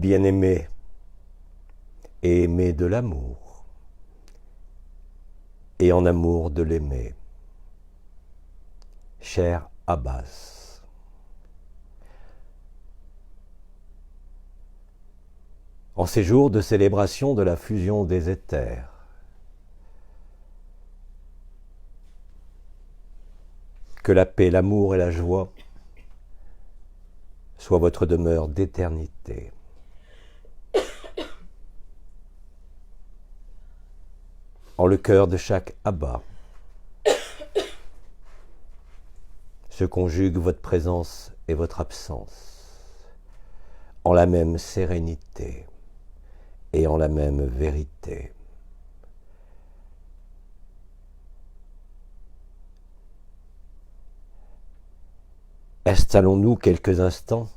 bien-aimé et aimé de l'amour, et en amour de l'aimer. Cher Abbas, en ces jours de célébration de la fusion des éthers, que la paix, l'amour et la joie soient votre demeure d'éternité. En le cœur de chaque Abba se conjugue votre présence et votre absence, en la même sérénité et en la même vérité. Installons-nous quelques instants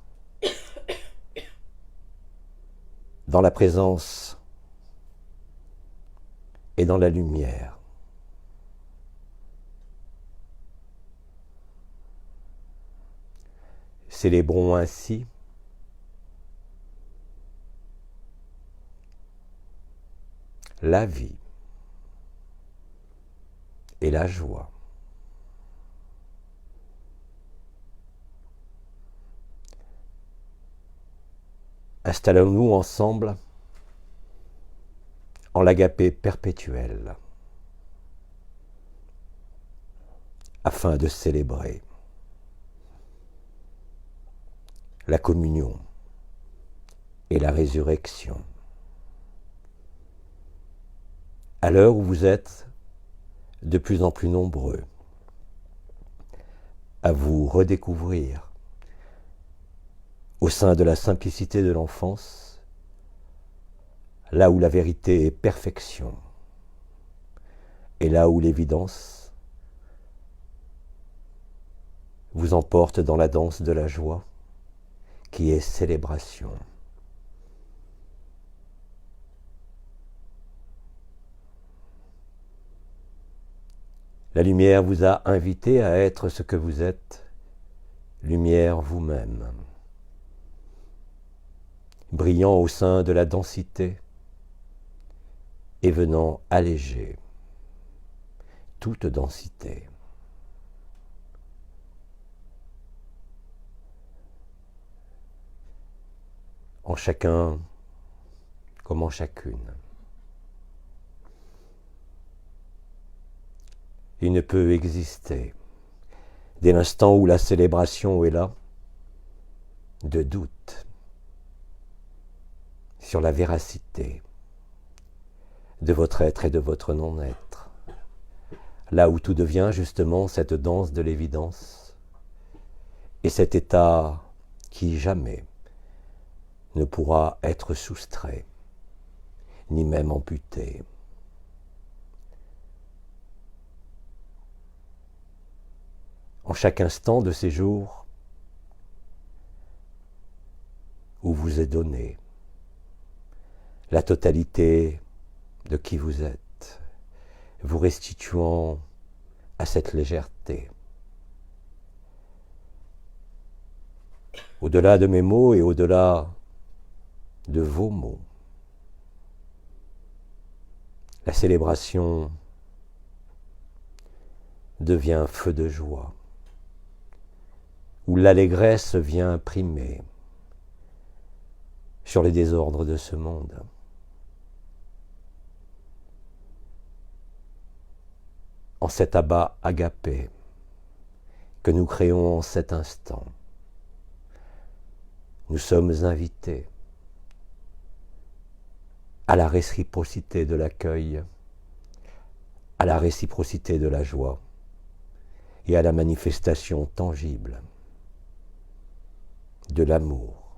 dans la présence et dans la lumière. Célébrons ainsi la vie et la joie. Installons-nous ensemble en l'agapé perpétuel, afin de célébrer la communion et la résurrection. À l'heure où vous êtes de plus en plus nombreux à vous redécouvrir au sein de la simplicité de l'enfance, là où la vérité est perfection, et là où l'évidence vous emporte dans la danse de la joie, qui est célébration. La lumière vous a invité à être ce que vous êtes, lumière vous-même, brillant au sein de la densité et venant alléger toute densité. En chacun comme en chacune. Il ne peut exister, dès l'instant où la célébration est là, de doute sur la véracité de votre être et de votre non-être. Là où tout devient justement cette danse de l'évidence et cet état qui jamais ne pourra être soustrait, ni même amputé. En chaque instant de ces jours où vous est donné la totalité de qui vous êtes, vous restituant à cette légèreté. Au-delà de mes mots et au-delà de vos mots, la célébration devient feu de joie, où l'allégresse vient primer sur les désordres de ce monde. En cet abat agapé que nous créons en cet instant, nous sommes invités à la réciprocité de l'accueil, à la réciprocité de la joie et à la manifestation tangible de l'amour,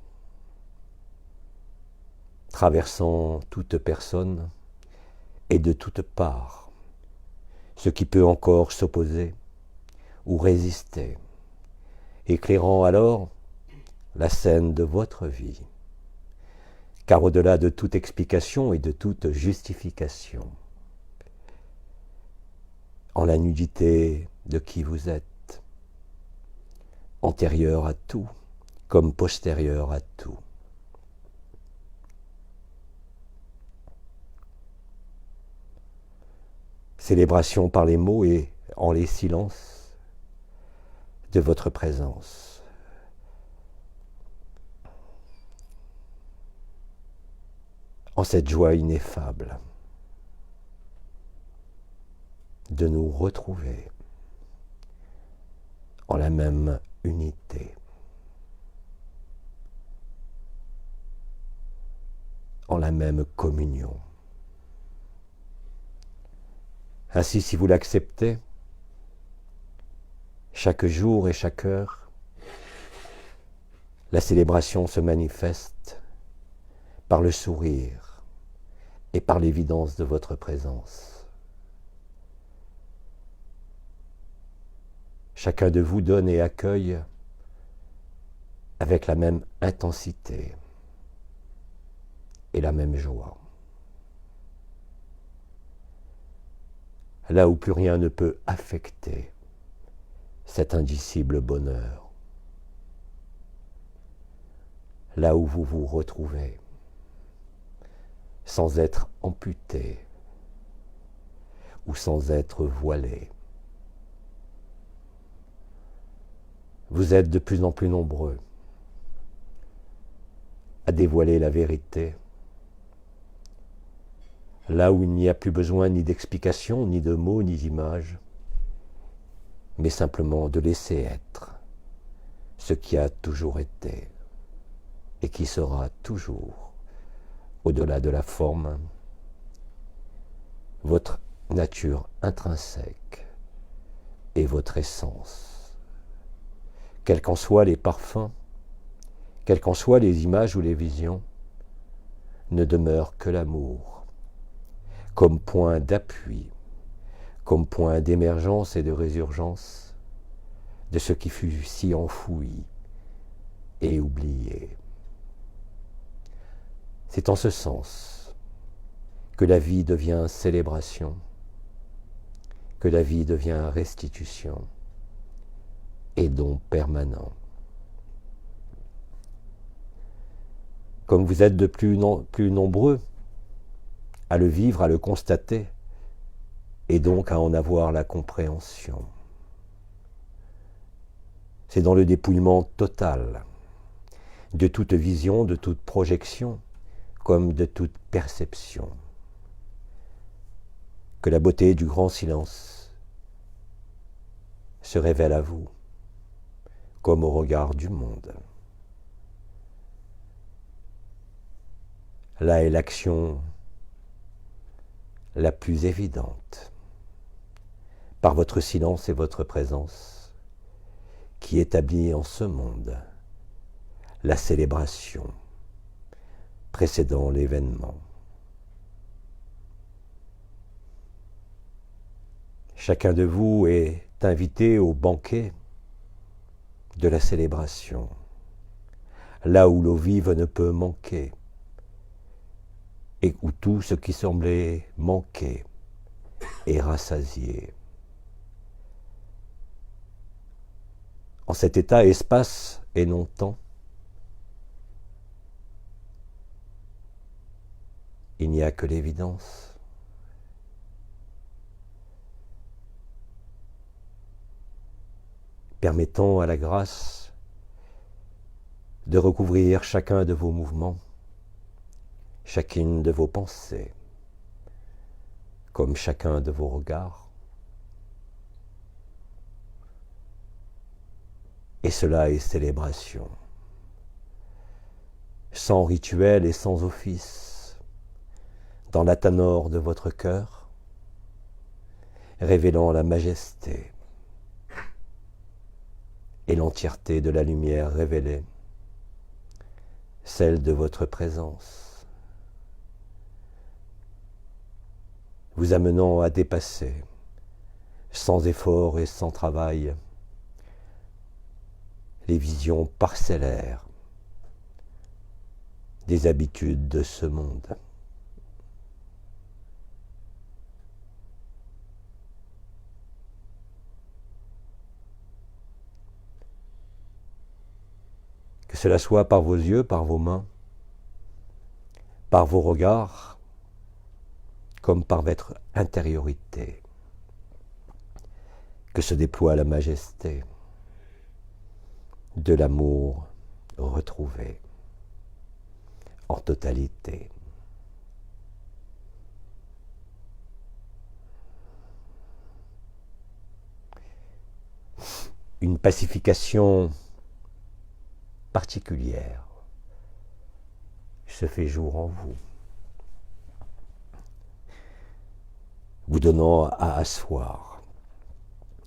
traversant toute personne et de toute part, ce qui peut encore s'opposer ou résister, éclairant alors la scène de votre vie. Car au-delà de toute explication et de toute justification, en la nudité de qui vous êtes, antérieure à tout comme postérieure à tout, célébration par les mots et en les silences de votre présence. En cette joie ineffable de nous retrouver en la même unité, en la même communion. Ainsi, si vous l'acceptez, chaque jour et chaque heure, la célébration se manifeste par le sourire et par l'évidence de votre présence. Chacun de vous donne et accueille avec la même intensité et la même joie. Là où plus rien ne peut affecter cet indicible bonheur. Là où vous vous retrouvez, sans être amputé ou sans être voilé. Vous êtes de plus en plus nombreux à dévoiler la vérité, là où il n'y a plus besoin ni d'explications, ni de mots, ni d'images, mais simplement de laisser être ce qui a toujours été et qui sera toujours, au-delà de la forme, votre nature intrinsèque et votre essence. Quels qu'en soient les parfums, quelles qu'en soient les images ou les visions, ne demeure que l'amour, comme point d'appui, comme point d'émergence et de résurgence de ce qui fut si enfoui et oublié. C'est en ce sens que la vie devient célébration, que la vie devient restitution et don permanent. Comme vous êtes de plus nombreux à le vivre, à le constater, et donc à en avoir la compréhension. C'est dans le dépouillement total de toute vision, de toute projection, comme de toute perception, que la beauté du grand silence se révèle à vous, comme au regard du monde. Là est l'action la plus évidente, par votre silence et votre présence, qui établit en ce monde la célébration précédant l'événement. Chacun de vous est invité au banquet de la célébration, là où l'eau vive ne peut manquer, et où tout ce qui semblait manquer est rassasié. En cet état espace et non temps, il n'y a que l'évidence. Permettant à la grâce de recouvrir chacun de vos mouvements, chacune de vos pensées, comme chacun de vos regards. Et cela est célébration, sans rituel et sans office, dans la tanore de votre cœur, révélant la majesté et l'entièreté de la lumière révélée, celle de votre présence, vous amenant à dépasser, sans effort et sans travail, les visions parcellaires des habitudes de ce monde. Que cela soit par vos yeux, par vos mains, par vos regards, comme par votre intériorité. que se déploie la majesté de l'amour retrouvé en totalité. Une pacification particulière se fait jour en vous, vous donnant à asseoir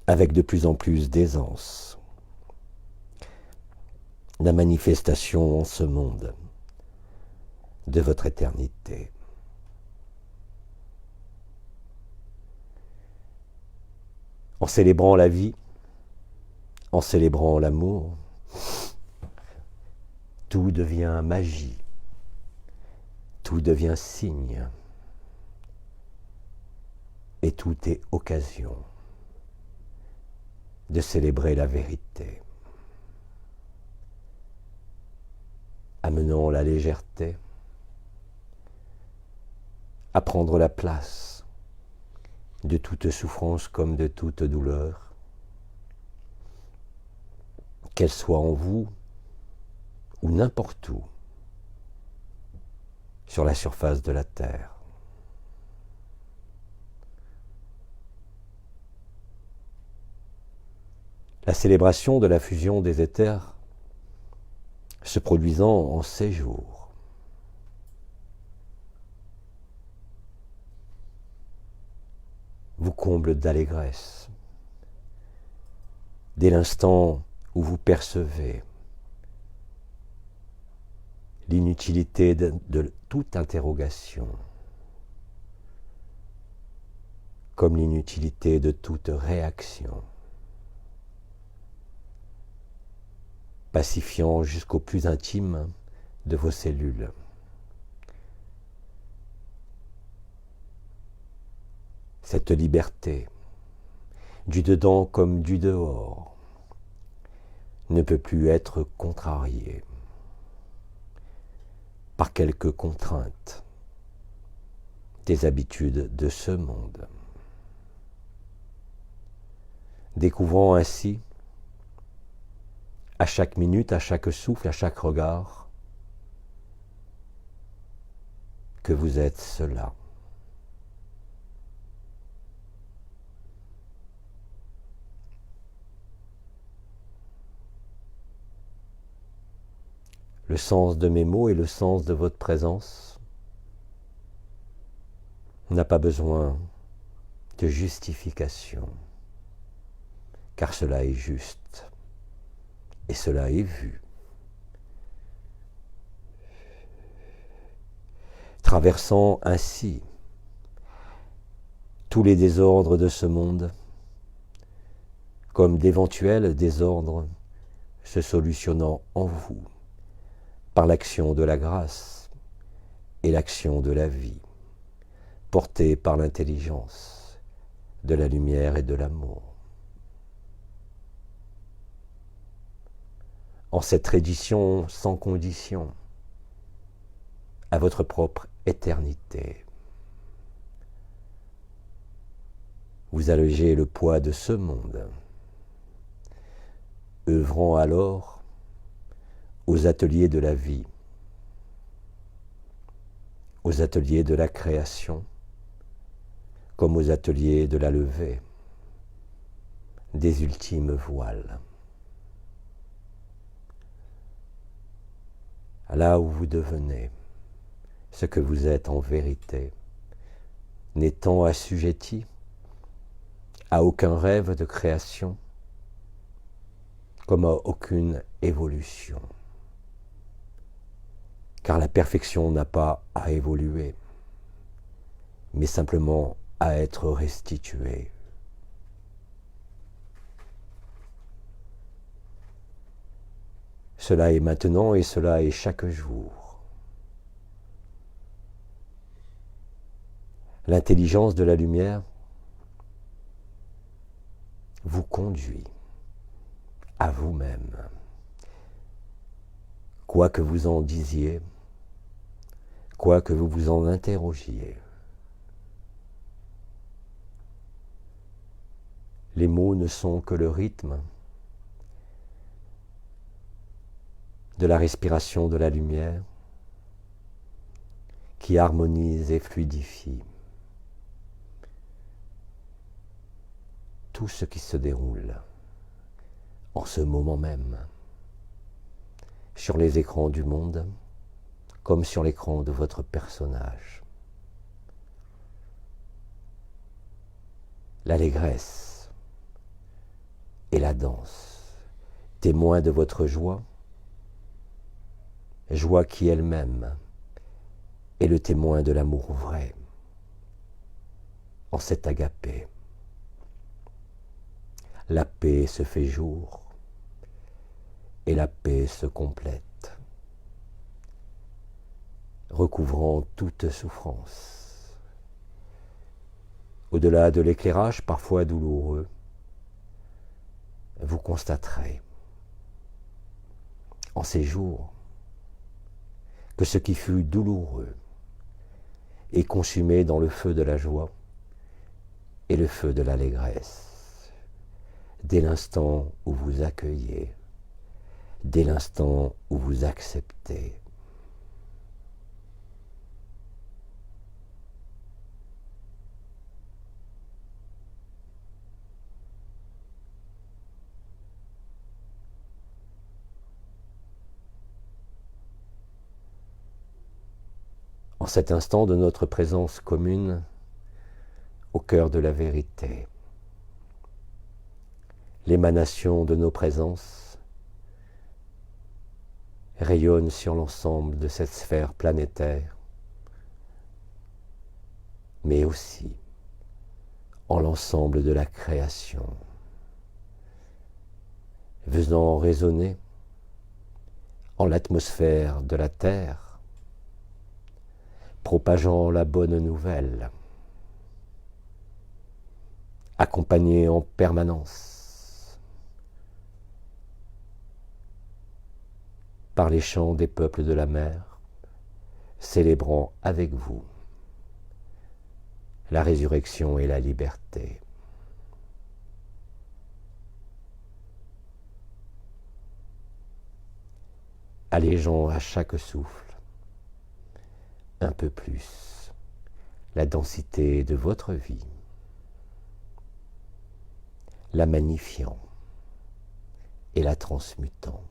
avec de plus en plus d'aisance la manifestation en ce monde de votre éternité. En célébrant la vie, en célébrant l'amour, tout devient magie, tout devient signe, et tout est occasion de célébrer la vérité, amenant la légèreté à prendre la place de toute souffrance comme de toute douleur, qu'elle soit en vous ou n'importe où sur la surface de la terre. La célébration de la fusion des éthers se produisant en ces jours vous comble d'allégresse dès l'instant où vous percevez l'inutilité de toute interrogation, comme l'inutilité de toute réaction, pacifiant jusqu'au plus intime de vos cellules. Cette liberté, du dedans comme du dehors, ne peut plus être contrariée par quelques contraintes des habitudes de ce monde. Découvrant ainsi, à chaque minute, à chaque souffle, à chaque regard, que vous êtes cela. Le sens de mes mots et le sens de votre présence n'a pas besoin de justification, car cela est juste et cela est vu. Traversant ainsi tous les désordres de ce monde, comme d'éventuels désordres se solutionnant en vous, par l'action de la grâce et l'action de la vie, portée par l'intelligence de la lumière et de l'amour. En cette reddition sans condition à votre propre éternité, vous allégez le poids de ce monde, œuvrant alors aux ateliers de la vie, aux ateliers de la création, comme aux ateliers de la levée des ultimes voiles. Là où vous devenez ce que vous êtes en vérité, n'étant assujetti à aucun rêve de création, comme à aucune évolution. Car la perfection n'a pas à évoluer, mais simplement à être restituée. Cela est maintenant et cela est chaque jour. L'intelligence de la lumière vous conduit à vous-même. Quoi que vous en disiez, quoi que vous vous en interrogiez, Les mots ne sont que le rythme de la respiration de la lumière qui harmonise et fluidifie tout ce qui se déroule en ce moment même sur les écrans du monde comme sur l'écran de votre personnage. L'allégresse et la danse, témoins de votre joie, joie qui elle-même est le témoin de l'amour vrai, en cet agapé. La paix se fait jour et la paix se complète, recouvrant toute souffrance. Au-delà de l'éclairage parfois douloureux, vous constaterez en ces jours que ce qui fut douloureux est consumé dans le feu de la joie et le feu de l'allégresse, dès l'instant où vous accueillez, dès l'instant où vous acceptez. En cet instant de notre présence commune au cœur de la vérité, l'émanation de nos présences rayonne sur l'ensemble de cette sphère planétaire, mais aussi en l'ensemble de la création, faisant résonner en l'atmosphère de la Terre, propageant la bonne nouvelle, accompagné en permanence par les chants des peuples de la mer, célébrant avec vous la résurrection et la liberté. Allégeant à chaque souffle un peu plus la densité de votre vie, la magnifiant et la transmutant.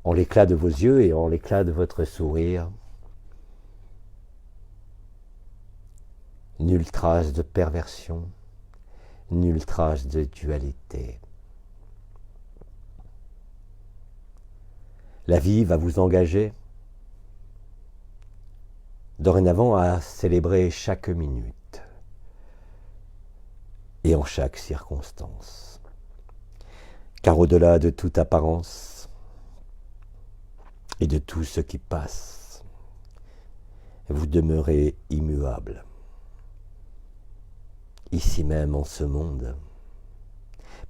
En l'éclat de vos yeux et en l'éclat de votre sourire, nulle trace de perversion, nulle trace de dualité. La vie va vous engager dorénavant à célébrer chaque minute et en chaque circonstance. Car au-delà de toute apparence et de tout ce qui passe, vous demeurez immuable. Ici même en ce monde,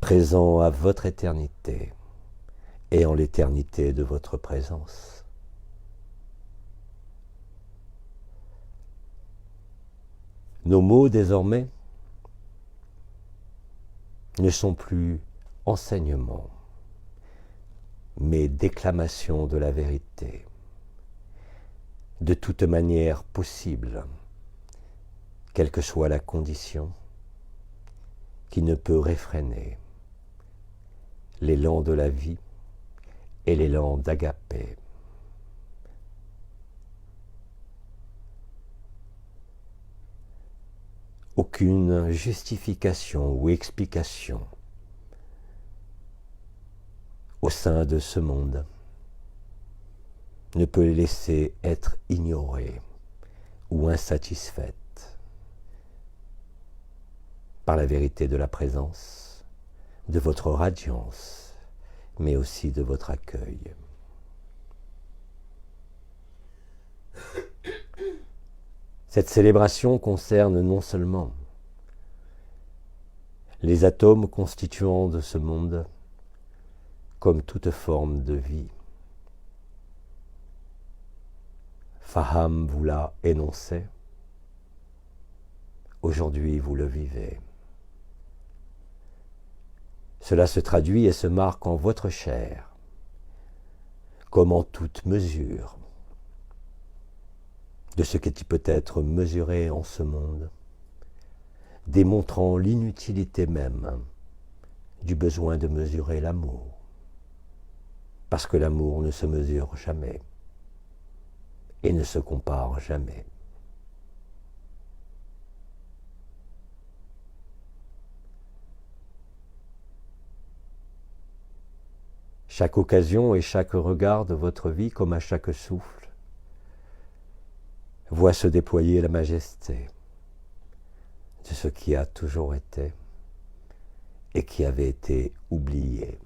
présent à votre éternité, et en l'éternité de votre présence. Nos mots désormais ne sont plus enseignements, mais déclamation de la vérité, de toute manière possible, quelle que soit la condition, qui ne peut réfréner l'élan de la vie et l'élan d'agapé. Aucune justification ou explication au sein de ce monde ne peut laisser être ignorée ou insatisfaite par la vérité de la présence, de votre radiance, mais aussi de votre accueil. Cette célébration concerne non seulement les atomes constituants de ce monde, comme toute forme de vie. Faham vous l'a énoncé aujourd'hui vous le vivez. Cela se traduit et se marque en votre chair, comme en toute mesure de ce qui peut être mesuré en ce monde, démontrant l'inutilité même du besoin de mesurer l'amour, parce que l'amour ne se mesure jamais et ne se compare jamais. Chaque occasion et chaque regard de votre vie, comme à chaque souffle, voit se déployer la majesté de ce qui a toujours été et qui avait été oublié.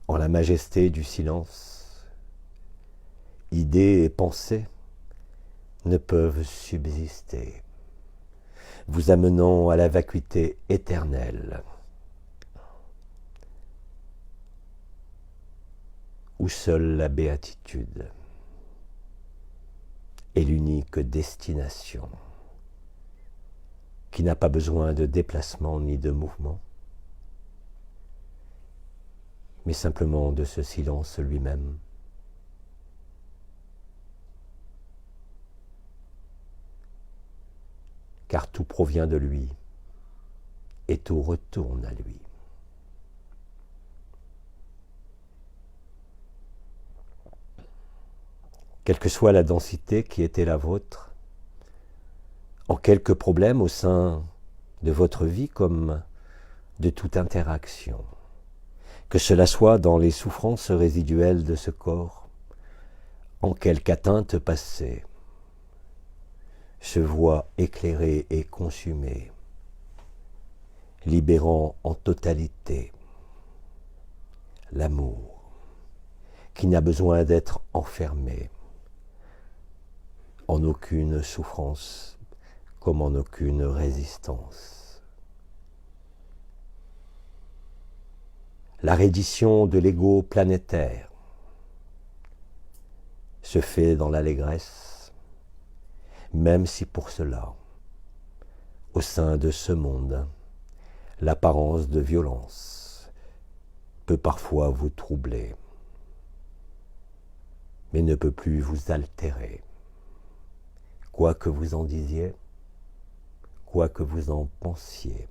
En la majesté du silence, idées et pensées ne peuvent subsister, vous amenant à la vacuité éternelle, où seule la béatitude est l'unique destination, qui n'a pas besoin de déplacement ni de mouvement, mais simplement de ce silence lui-même. Car tout provient de lui et tout retourne à lui. Quelle que soit la densité qui était la vôtre, en quelques problèmes au sein de votre vie comme de toute interaction, que cela soit dans les souffrances résiduelles de ce corps, en quelque atteinte passée, se voit éclairé et consumé, libérant en totalité l'amour qui n'a besoin d'être enfermé en aucune souffrance comme en aucune résistance. La reddition de l'ego planétaire se fait dans l'allégresse, même si pour cela, au sein de ce monde, l'apparence de violence peut parfois vous troubler, mais ne peut plus vous altérer. Quoi que vous en disiez, quoi que vous en pensiez,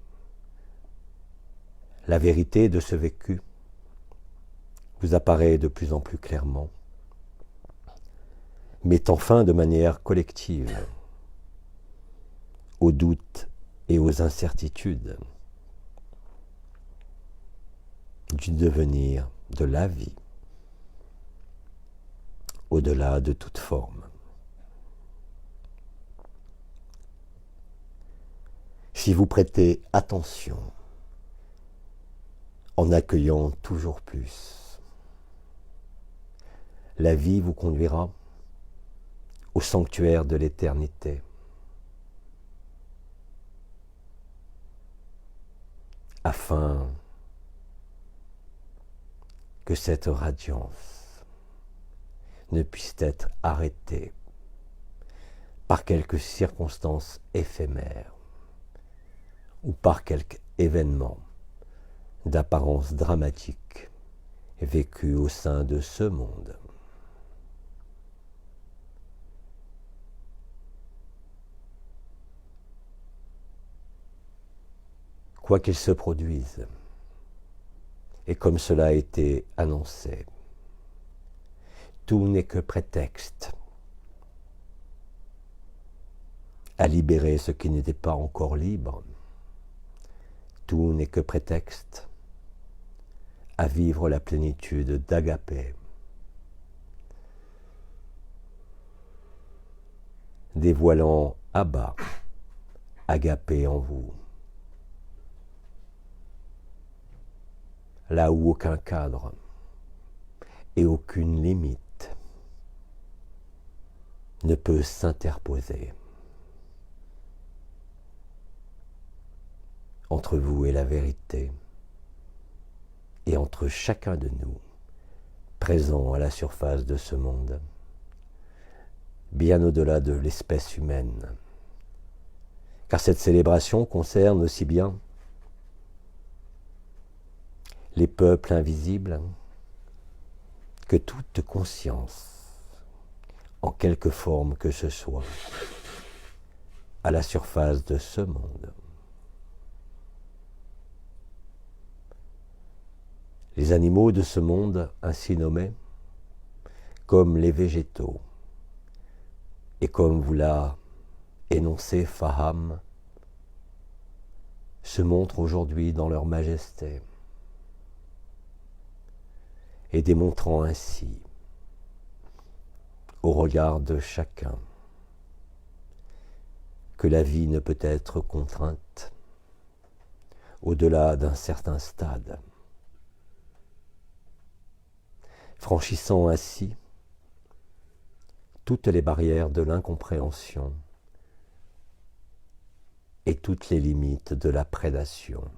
la vérité de ce vécu vous apparaît de plus en plus clairement, mettant fin de manière collective aux doutes et aux incertitudes du devenir de la vie, au-delà de toute forme. Si vous prêtez attention, en accueillant toujours plus, la vie vous conduira au sanctuaire de l'éternité, afin que cette radiance ne puisse être arrêtée par quelques circonstances éphémères ou par quelque événement d'apparence dramatique vécu au sein de ce monde. Quoi qu'il se produise, et comme cela a été annoncé, tout n'est que prétexte à libérer ce qui n'était pas encore libre. Tout n'est que prétexte à vivre la plénitude d'Agapé, dévoilant Abba, Agapé en vous, là où aucun cadre et aucune limite ne peut s'interposer entre vous et la vérité, et entre chacun de nous, présent à la surface de ce monde, bien au-delà de l'espèce humaine. Car cette célébration concerne aussi bien les peuples invisibles que toute conscience, en quelque forme que ce soit, à la surface de ce monde. Les animaux de ce monde, ainsi nommés, comme les végétaux, et comme vous l'a énoncé Faham, se montrent aujourd'hui dans leur majesté, et démontrant ainsi, au regard de chacun, que la vie ne peut être contrainte au-delà d'un certain stade, franchissant ainsi toutes les barrières de l'incompréhension et toutes les limites de la prédation.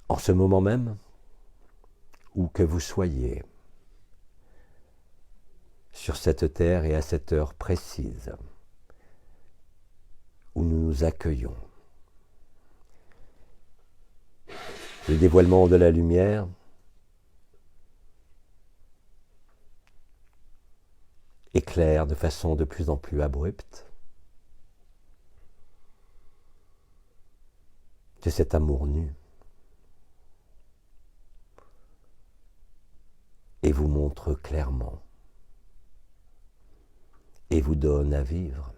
En ce moment même, où que vous soyez, sur cette terre et à cette heure précise, où nous nous accueillons, le dévoilement de la lumière éclaire de façon de plus en plus abrupte de cet amour nu et vous montre clairement et vous donne à vivre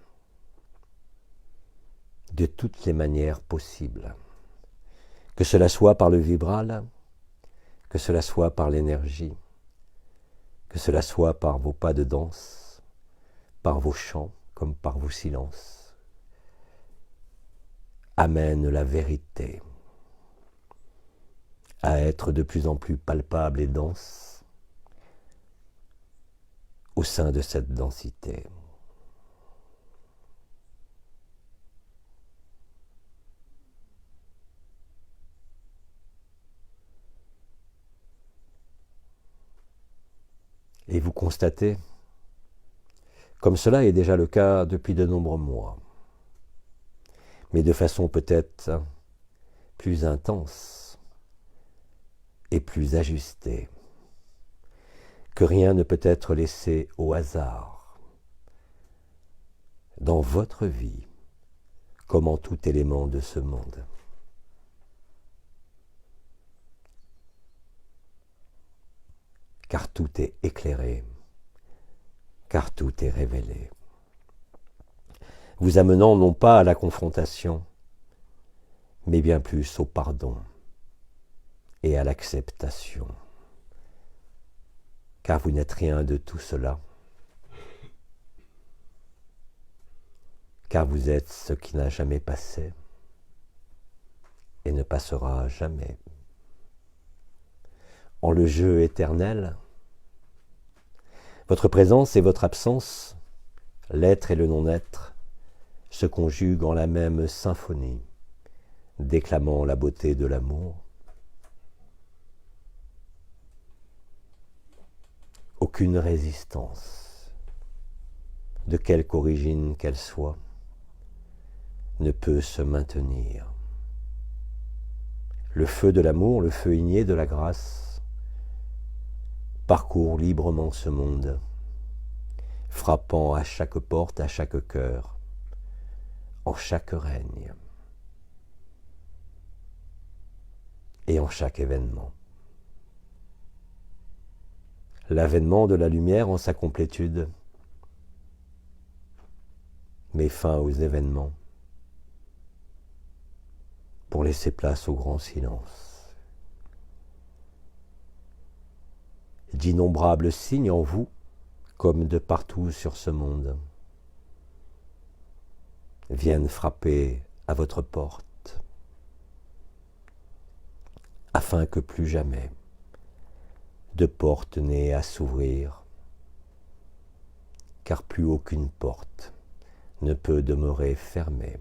de toutes les manières possibles, que cela soit par le vibral, que cela soit par l'énergie, que cela soit par vos pas de danse, par vos chants comme par vos silences, amène la vérité à être de plus en plus palpable et dense au sein de cette densité. Et vous constatez, comme cela est déjà le cas depuis de nombreux mois, mais de façon peut-être plus intense et plus ajustée, que rien ne peut être laissé au hasard dans votre vie comme en tout élément de ce monde. Car tout est éclairé, car tout est révélé, vous amenant non pas à la confrontation, mais bien plus au pardon et à l'acceptation. Car vous n'êtes rien de tout cela, car vous êtes ce qui n'a jamais passé et ne passera jamais. En le jeu éternel, votre présence et votre absence, l'être et le non-être, se conjuguent en la même symphonie, déclamant la beauté de l'amour. Aucune résistance, de quelque origine qu'elle soit, ne peut se maintenir. Le feu de l'amour, le feu igné de la grâce, parcourt librement ce monde, frappant à chaque porte, à chaque cœur, en chaque règne et en chaque événement. L'avènement de la lumière en sa complétude met fin aux événements pour laisser place au grand silence. D'innombrables signes en vous, comme de partout sur ce monde, viennent frapper à votre porte, afin que plus jamais de porte n'ait à s'ouvrir car plus aucune porte ne peut demeurer fermée.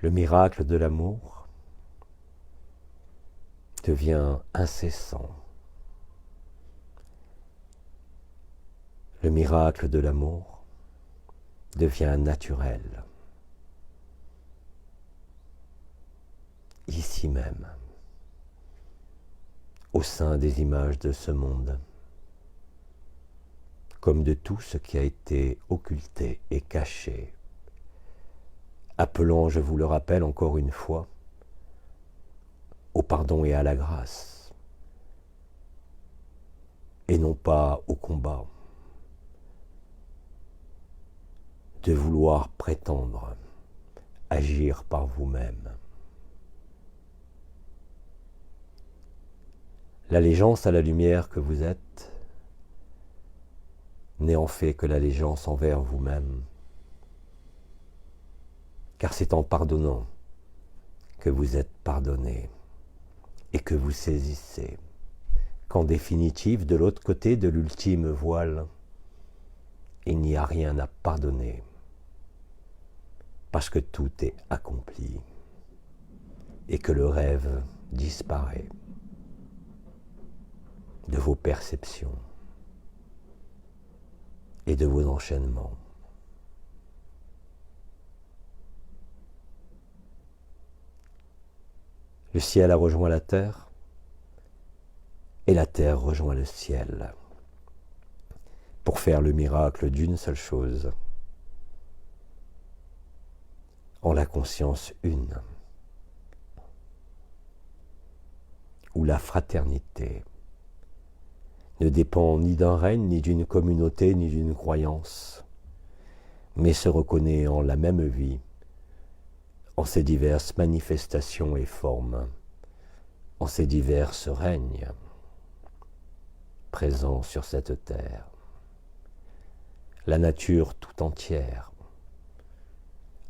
Le miracle de l'amour devient incessant. Le miracle de l'amour devient naturel. Ici même, au sein des images de ce monde, comme de tout ce qui a été occulté et caché, appelant, je vous le rappelle encore une fois, au pardon et à la grâce, et non pas au combat, de vouloir prétendre agir par vous-même. L'allégeance à la lumière que vous êtes n'est en fait que l'allégeance envers vous-même, car c'est en pardonnant que vous êtes pardonné et que vous saisissez qu'en définitive, de l'autre côté de l'ultime voile, il n'y a rien à pardonner, parce que tout est accompli et que le rêve disparaît de vos perceptions et de vos enchaînements. Le ciel a rejoint la terre et la terre rejoint le ciel pour faire le miracle d'une seule chose, en la conscience une, où la fraternité ne dépend ni d'un règne, ni d'une communauté, ni d'une croyance, mais se reconnaît en la même vie, en ses diverses manifestations et formes, en ses diverses règnes présents sur cette terre. La nature tout entière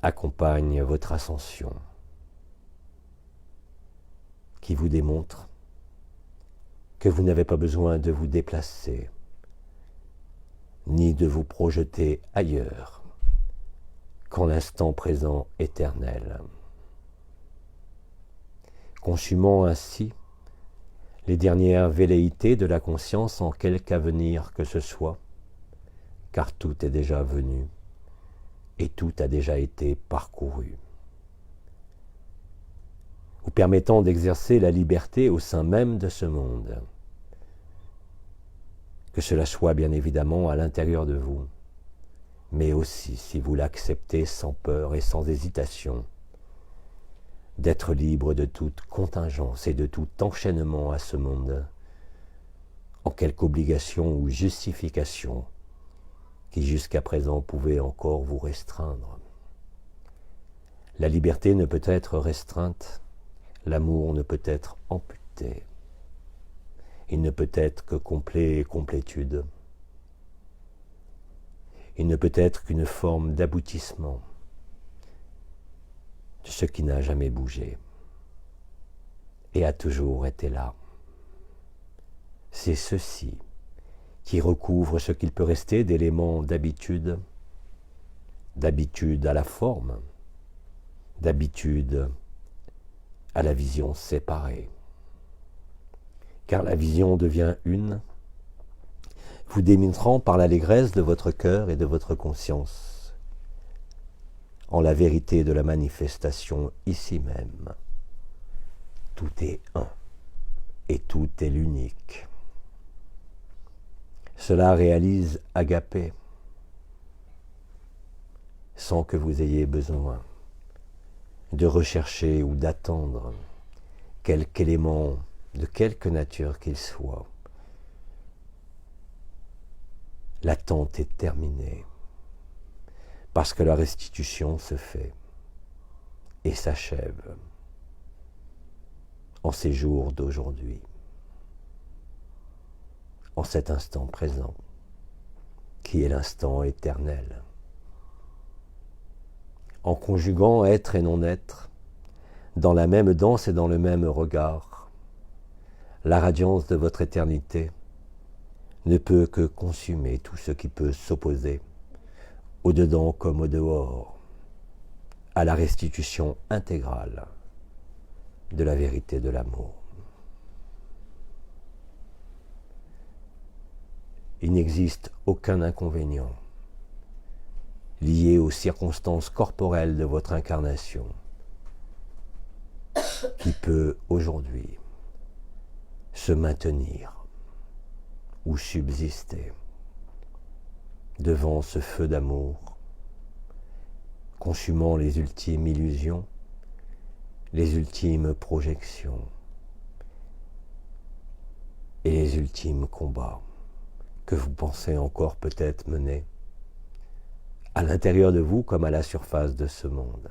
accompagne votre ascension, qui vous démontre que vous n'avez pas besoin de vous déplacer, ni de vous projeter ailleurs qu'en l'instant présent éternel, consumant ainsi les dernières velléités de la conscience en quelque avenir que ce soit, car tout est déjà venu et tout a déjà été parcouru, vous permettant d'exercer la liberté au sein même de ce monde, que cela soit bien évidemment à l'intérieur de vous, mais aussi, si vous l'acceptez sans peur et sans hésitation, d'être libre de toute contingence et de tout enchaînement à ce monde, en quelque obligation ou justification qui jusqu'à présent pouvait encore vous restreindre. La liberté ne peut être restreinte, l'amour ne peut être amputé, il ne peut être que complet et complétude. Il ne peut être qu'une forme d'aboutissement de ce qui n'a jamais bougé et a toujours été là. C'est ceci qui recouvre ce qu'il peut rester d'éléments d'habitude à la forme, d'habitude à la vision séparée. Car la vision devient une, vous démontrant par l'allégresse de votre cœur et de votre conscience, en la vérité de la manifestation ici même. Tout est un, et tout est l'unique. Cela réalise Agapé, sans que vous ayez besoin de rechercher ou d'attendre quelque élément de quelque nature qu'il soit. L'attente est terminée, parce que la restitution se fait et s'achève. en ces jours d'aujourd'hui, en cet instant présent, qui est l'instant éternel. En conjuguant être et non-être, dans la même danse et dans le même regard, la radiance de votre éternité ne peut que consumer tout ce qui peut s'opposer, au-dedans comme au-dehors, à la restitution intégrale de la vérité de l'amour. Il n'existe aucun inconvénient lié aux circonstances corporelles de votre incarnation qui peut aujourd'hui se maintenir ou subsister devant ce feu d'amour, consumant les ultimes illusions, les ultimes projections et les ultimes combats que vous pensez encore peut-être mener à l'intérieur de vous comme à la surface de ce monde.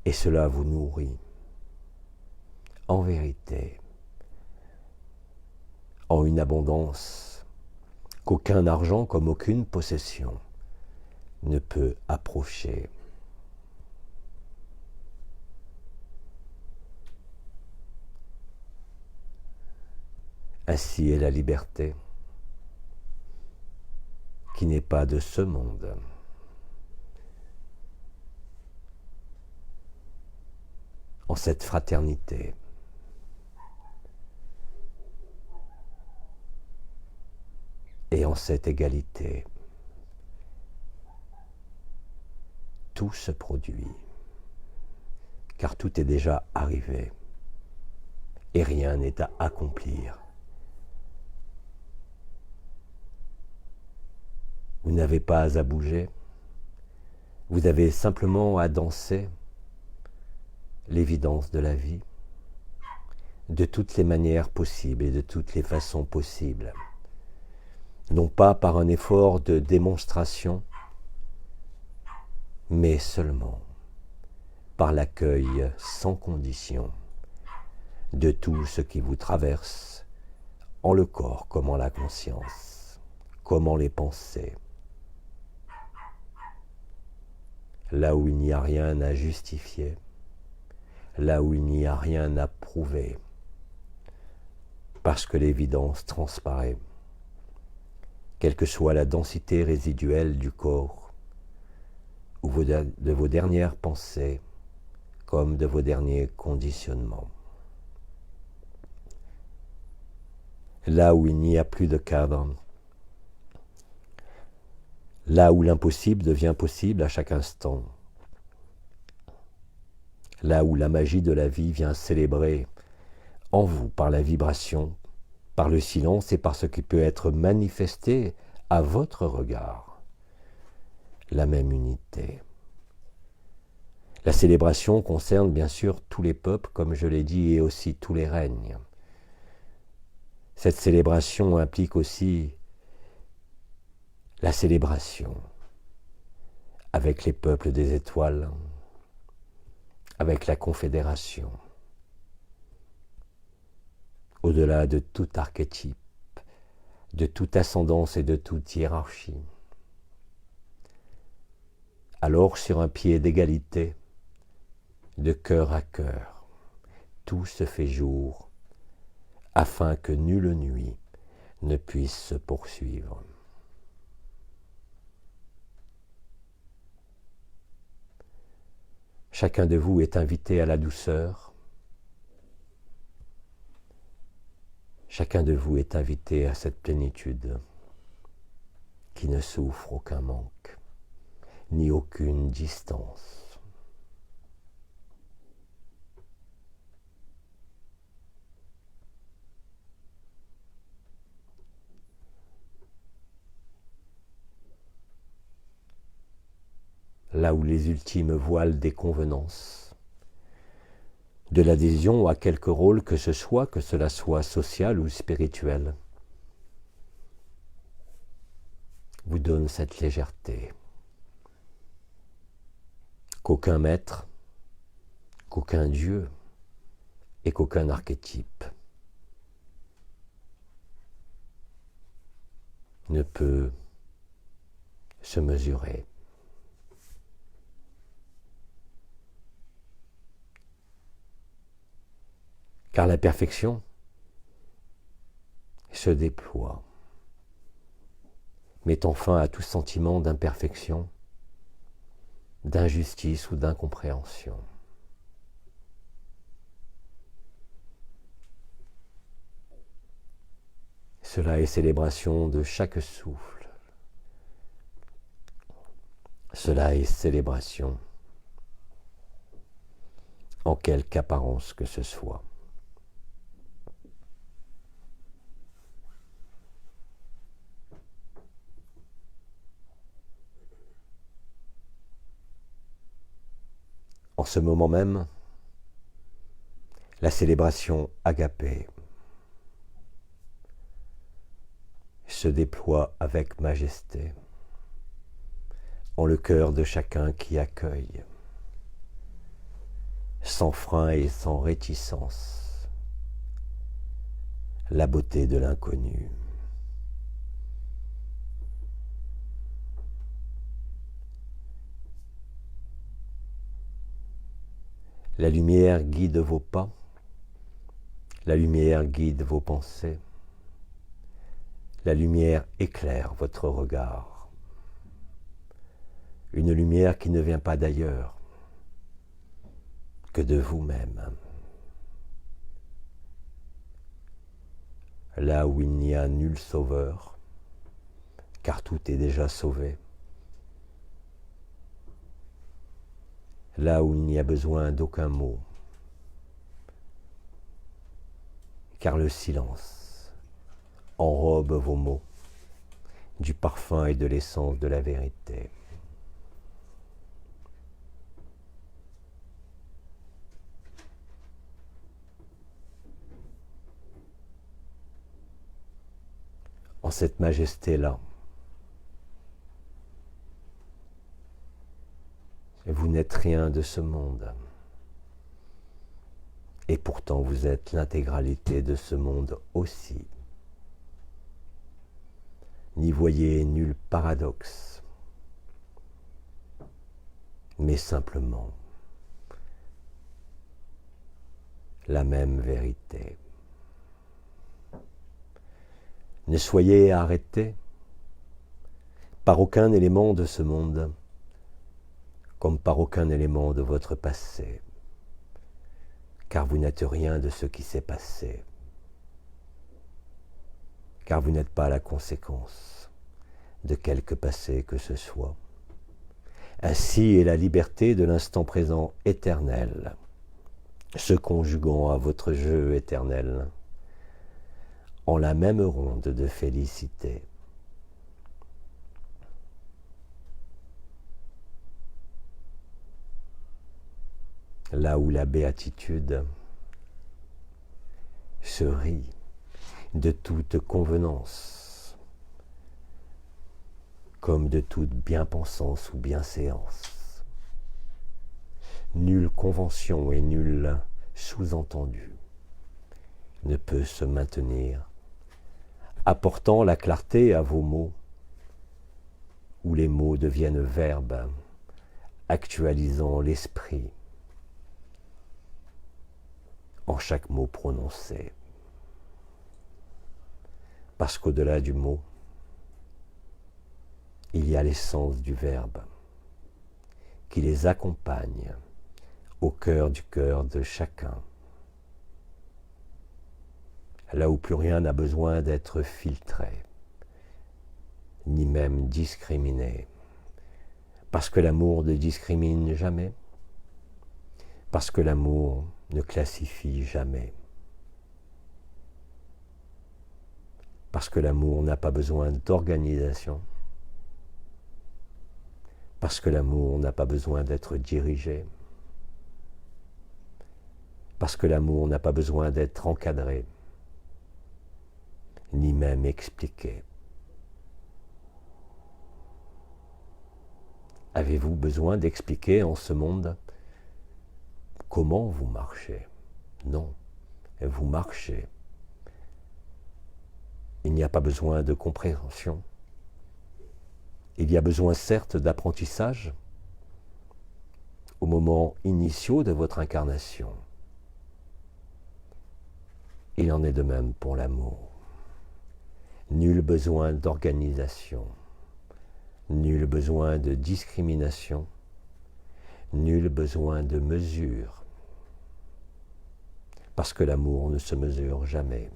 Et cela vous nourrit, en vérité, en une abondance qu'aucun argent comme aucune possession ne peut approcher. Ainsi est la liberté, qui n'est pas de ce monde. En cette fraternité, et en cette égalité, tout se produit, car tout est déjà arrivé, et rien n'est à accomplir. Vous n'avez pas à bouger, vous avez simplement à danser l'évidence de la vie, de toutes les manières possibles et de toutes les façons possibles. Non pas par un effort de démonstration, mais seulement par l'accueil sans condition de tout ce qui vous traverse, en le corps comme en la conscience, comme en les pensées. Là où il n'y a rien à justifier, là où il n'y a rien à prouver, parce que l'évidence transparaît, quelle que soit la densité résiduelle du corps, ou de vos dernières pensées, comme de vos derniers conditionnements. Là où il n'y a plus de cadre, là où l'impossible devient possible à chaque instant, là où la magie de la vie vient célébrer en vous par la vibration, par le silence et par ce qui peut être manifesté à votre regard, la même unité. La célébration concerne bien sûr tous les peuples, comme je l'ai dit, et aussi tous les règnes. Cette célébration implique aussi la célébration avec les peuples des étoiles, avec la confédération, au-delà de tout archétype, de toute ascendance et de toute hiérarchie. Alors, sur un pied d'égalité, de cœur à cœur, tout se fait jour, afin que nulle nuit ne puisse se poursuivre. Chacun de vous est invité à la douceur. Chacun de vous est invité à cette plénitude qui ne souffre aucun manque, ni aucune distance. Là où les ultimes voiles des convenances, de l'adhésion à quelque rôle que ce soit, que cela soit social ou spirituel, vous donne cette légèreté, qu'aucun maître, qu'aucun Dieu et qu'aucun archétype ne peut se mesurer. Car la perfection se déploie, mettant fin à tout sentiment d'imperfection, d'injustice ou d'incompréhension. Cela est célébration de chaque souffle. Cela est célébration en quelque apparence que ce soit. En ce moment même, la célébration agapée se déploie avec majesté en le cœur de chacun qui accueille, sans frein et sans réticence, la beauté de l'inconnu. La lumière guide vos pas, la lumière guide vos pensées, la lumière éclaire votre regard. Une lumière qui ne vient pas d'ailleurs que de vous-même. Là où il n'y a nul sauveur, car tout est déjà sauvé. Là où il n'y a besoin d'aucun mot, car le silence enrobe vos mots du parfum et de l'essence de la vérité. En cette majesté-là, vous n'êtes rien de ce monde. Et pourtant vous êtes l'intégralité de ce monde aussi. N'y voyez nul paradoxe, mais simplement la même vérité. Ne soyez arrêtés par aucun élément de ce monde, comme par aucun élément de votre passé, car vous n'êtes rien de ce qui s'est passé, car vous n'êtes pas la conséquence de quelque passé que ce soit. Ainsi est la liberté de l'instant présent éternel, se conjuguant à votre jeu éternel, en la même ronde de félicité. Là où la béatitude se rit de toute convenance, comme de toute bien-pensance ou bienséance. Nulle convention et nul sous-entendu ne peut se maintenir, apportant la clarté à vos mots, où les mots deviennent verbes, actualisant l'esprit en chaque mot prononcé. Parce qu'au-delà du mot, il y a l'essence du verbe qui les accompagne au cœur du cœur de chacun. Là où plus rien n'a besoin d'être filtré, ni même discriminé, parce que l'amour ne discrimine jamais, parce que l'amour ne classifie jamais, parce que l'amour n'a pas besoin d'organisation, parce que l'amour n'a pas besoin d'être dirigé, parce que l'amour n'a pas besoin d'être encadré, ni même expliqué. Avez-vous besoin d'expliquer en ce monde comment vous marchez? Non, vous marchez. Il n'y a pas besoin de compréhension. Il y a besoin certes d'apprentissage au moment initiaux de votre incarnation. Il en est de même pour l'amour. Nul besoin d'organisation, nul besoin de discrimination, nul besoin de mesure, parce que l'amour ne se mesure jamais.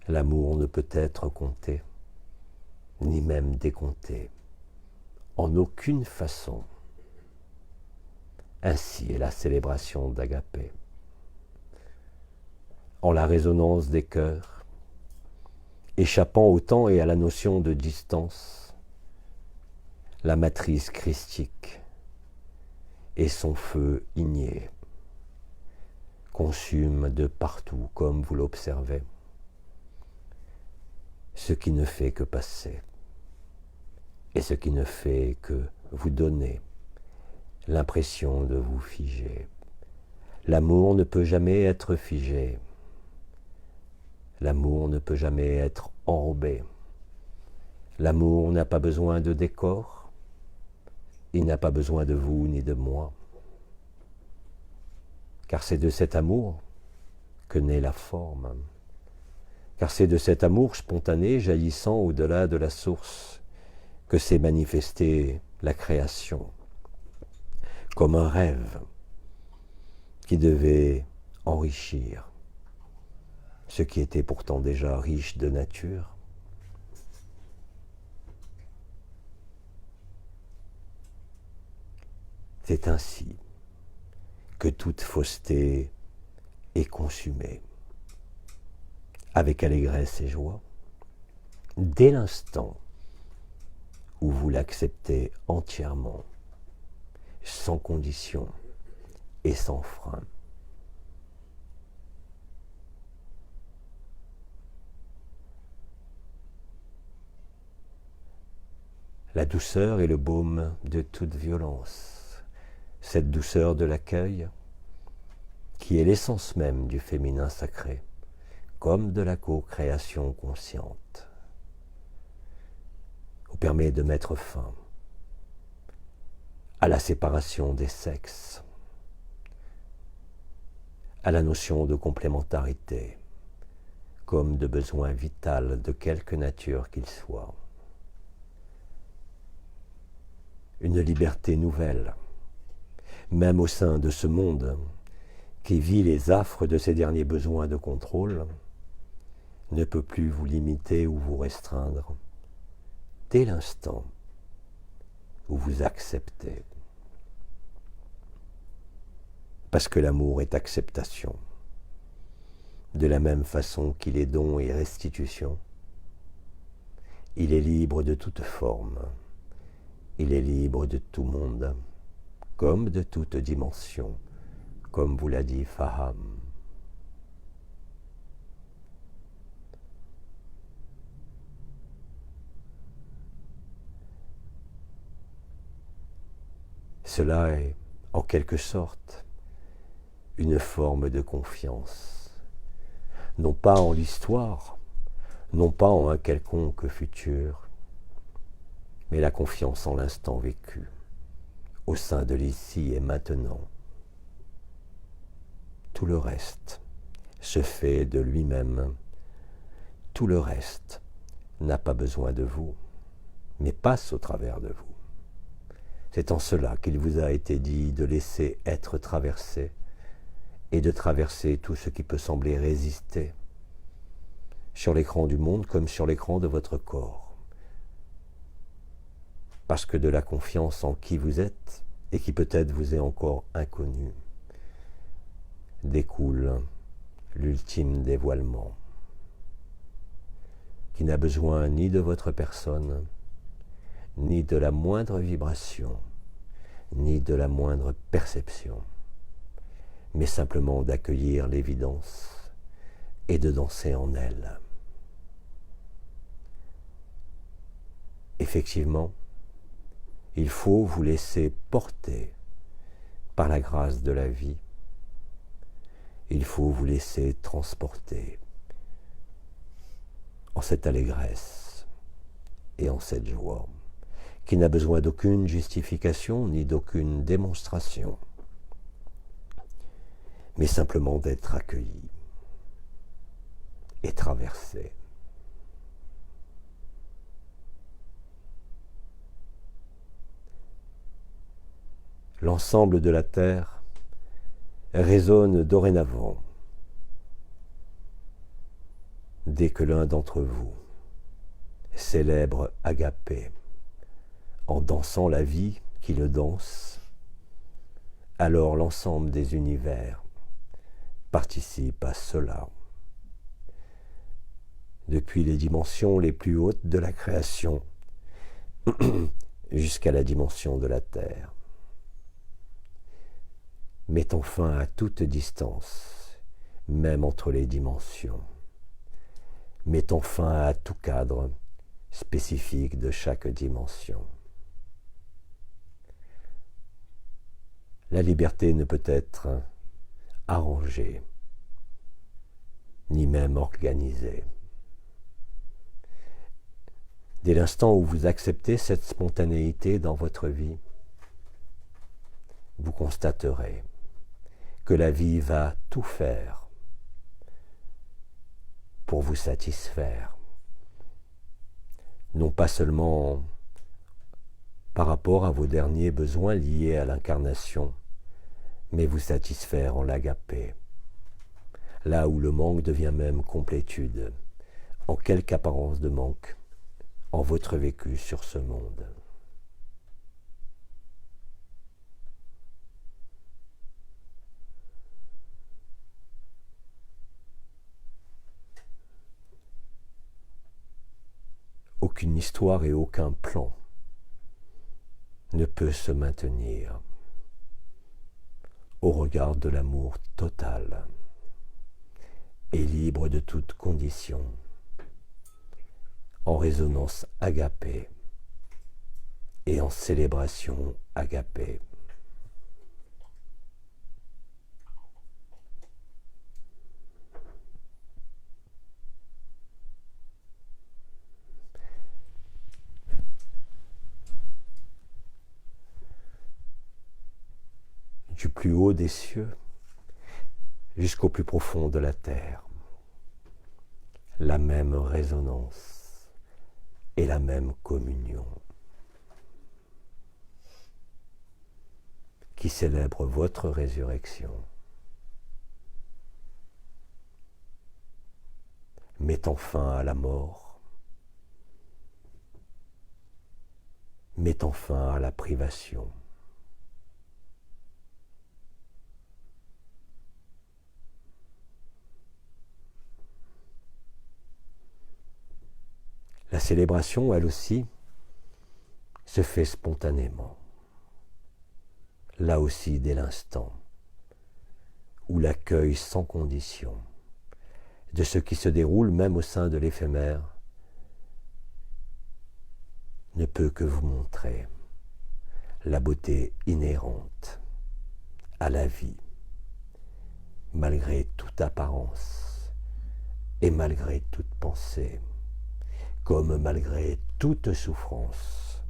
L'amour ne peut être compté, ni même décompté, en aucune façon. Ainsi est la célébration d'Agapé. En la résonance des cœurs, échappant au temps et à la notion de distance, la matrice christique et son feu igné consument de partout, comme vous l'observez, ce qui ne fait que passer et ce qui ne fait que vous donner l'impression de vous figer. L'amour ne peut jamais être figé. L'amour ne peut jamais être enrobé. L'amour n'a pas besoin de décor. Il n'a pas besoin de vous ni de moi. Car c'est de cet amour que naît la forme. Car c'est de cet amour spontané jaillissant au-delà de la source que s'est manifestée la création, comme un rêve qui devait enrichir ce qui était pourtant déjà riche de nature. C'est ainsi que toute fausseté est consumée, avec allégresse et joie, dès l'instant où vous l'acceptez entièrement, sans condition et sans frein. La douceur est le baume de toute violence, cette douceur de l'accueil qui est l'essence même du féminin sacré, comme de la co-création consciente, vous permet de mettre fin à la séparation des sexes, à la notion de complémentarité, comme de besoin vital de quelque nature qu'il soit. Une liberté nouvelle, même au sein de ce monde qui vit les affres de ses derniers besoins de contrôle, ne peut plus vous limiter ou vous restreindre dès l'instant où vous acceptez. Parce que l'amour est acceptation, de la même façon qu'il est don et restitution. Il est libre de toute forme. Il est libre de tout monde, comme de toute dimension, comme vous l'a dit Faham. Cela est, en quelque sorte, une forme de confiance, non pas en l'histoire, non pas en un quelconque futur, mais la confiance en l'instant vécu, au sein de l'ici et maintenant. Tout le reste se fait de lui-même. Tout le reste n'a pas besoin de vous, mais passe au travers de vous. C'est en cela qu'il vous a été dit de laisser être traversé et de traverser tout ce qui peut sembler résister, sur l'écran du monde comme sur l'écran de votre corps. Parce que de la confiance en qui vous êtes, et qui peut-être vous est encore inconnu, découle l'ultime dévoilement, qui n'a besoin ni de votre personne, ni de la moindre vibration, ni de la moindre perception, mais simplement d'accueillir l'évidence et de danser en elle. Effectivement, Il faut vous laisser porter par la grâce de la vie. Il faut vous laisser transporter en cette allégresse et en cette joie, qui n'a besoin d'aucune justification ni d'aucune démonstration, mais simplement d'être accueilli et traversé. L'ensemble de la terre résonne dorénavant dès que l'un d'entre vous célèbre Agapé en dansant la vie qui le danse, alors l'ensemble des univers participe à cela. Depuis les dimensions les plus hautes de la création jusqu'à la dimension de la terre. Mettons fin à toute distance, même entre les dimensions. Mettons fin à tout cadre spécifique de chaque dimension. La liberté ne peut être arrangée, ni même organisée. Dès l'instant où vous acceptez cette spontanéité dans votre vie, vous constaterez que la vie va tout faire pour vous satisfaire. Non pas seulement par rapport à vos derniers besoins liés à l'incarnation, mais vous satisfaire en l'agapé, là où le manque devient même complétude, en quelque apparence de manque, en votre vécu sur ce monde. Aucune histoire et aucun plan ne peut se maintenir au regard de l'amour total et libre de toute condition, en résonance agapée et en célébration agapée. Du plus haut des cieux jusqu'au plus profond de la terre, la même résonance et la même communion qui célèbre votre résurrection, mettant fin à la mort, mettant fin à la privation. La célébration, elle aussi, se fait spontanément. Là aussi, dès l'instant où l'accueil sans condition de ce qui se déroule même au sein de l'éphémère ne peut que vous montrer la beauté inhérente à la vie, malgré toute apparence et malgré toute pensée, comme malgré toute souffrance.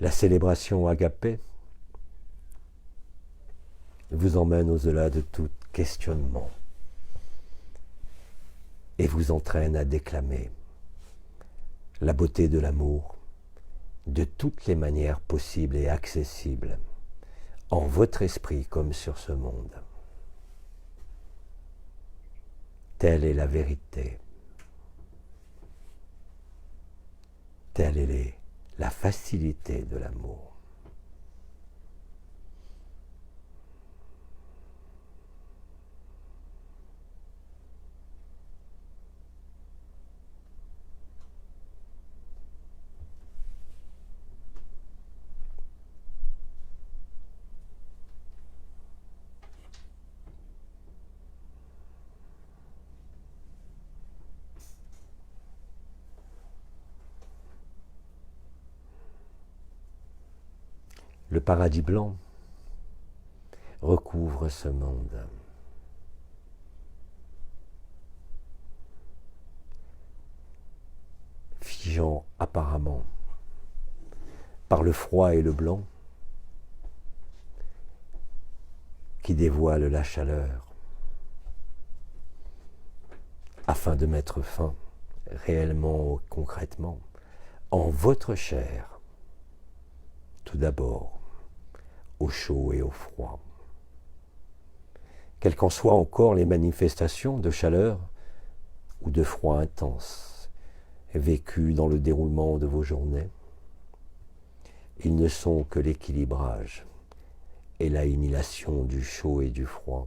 La célébration agapée vous emmène au-delà de tout questionnement et vous entraîne à déclamer la beauté de l'amour de toutes les manières possibles et accessibles, en votre esprit comme sur ce monde. Telle est la vérité. Telle est la facilité de l'amour. Le paradis blanc recouvre ce monde. Figeant apparemment par le froid et le blanc qui dévoile la chaleur afin de mettre fin réellement, concrètement, en votre chair, tout d'abord, au chaud et au froid. Quelles qu'en soient encore les manifestations de chaleur ou de froid intense vécues dans le déroulement de vos journées, ils ne sont que l'équilibrage et l'annihilation du chaud et du froid,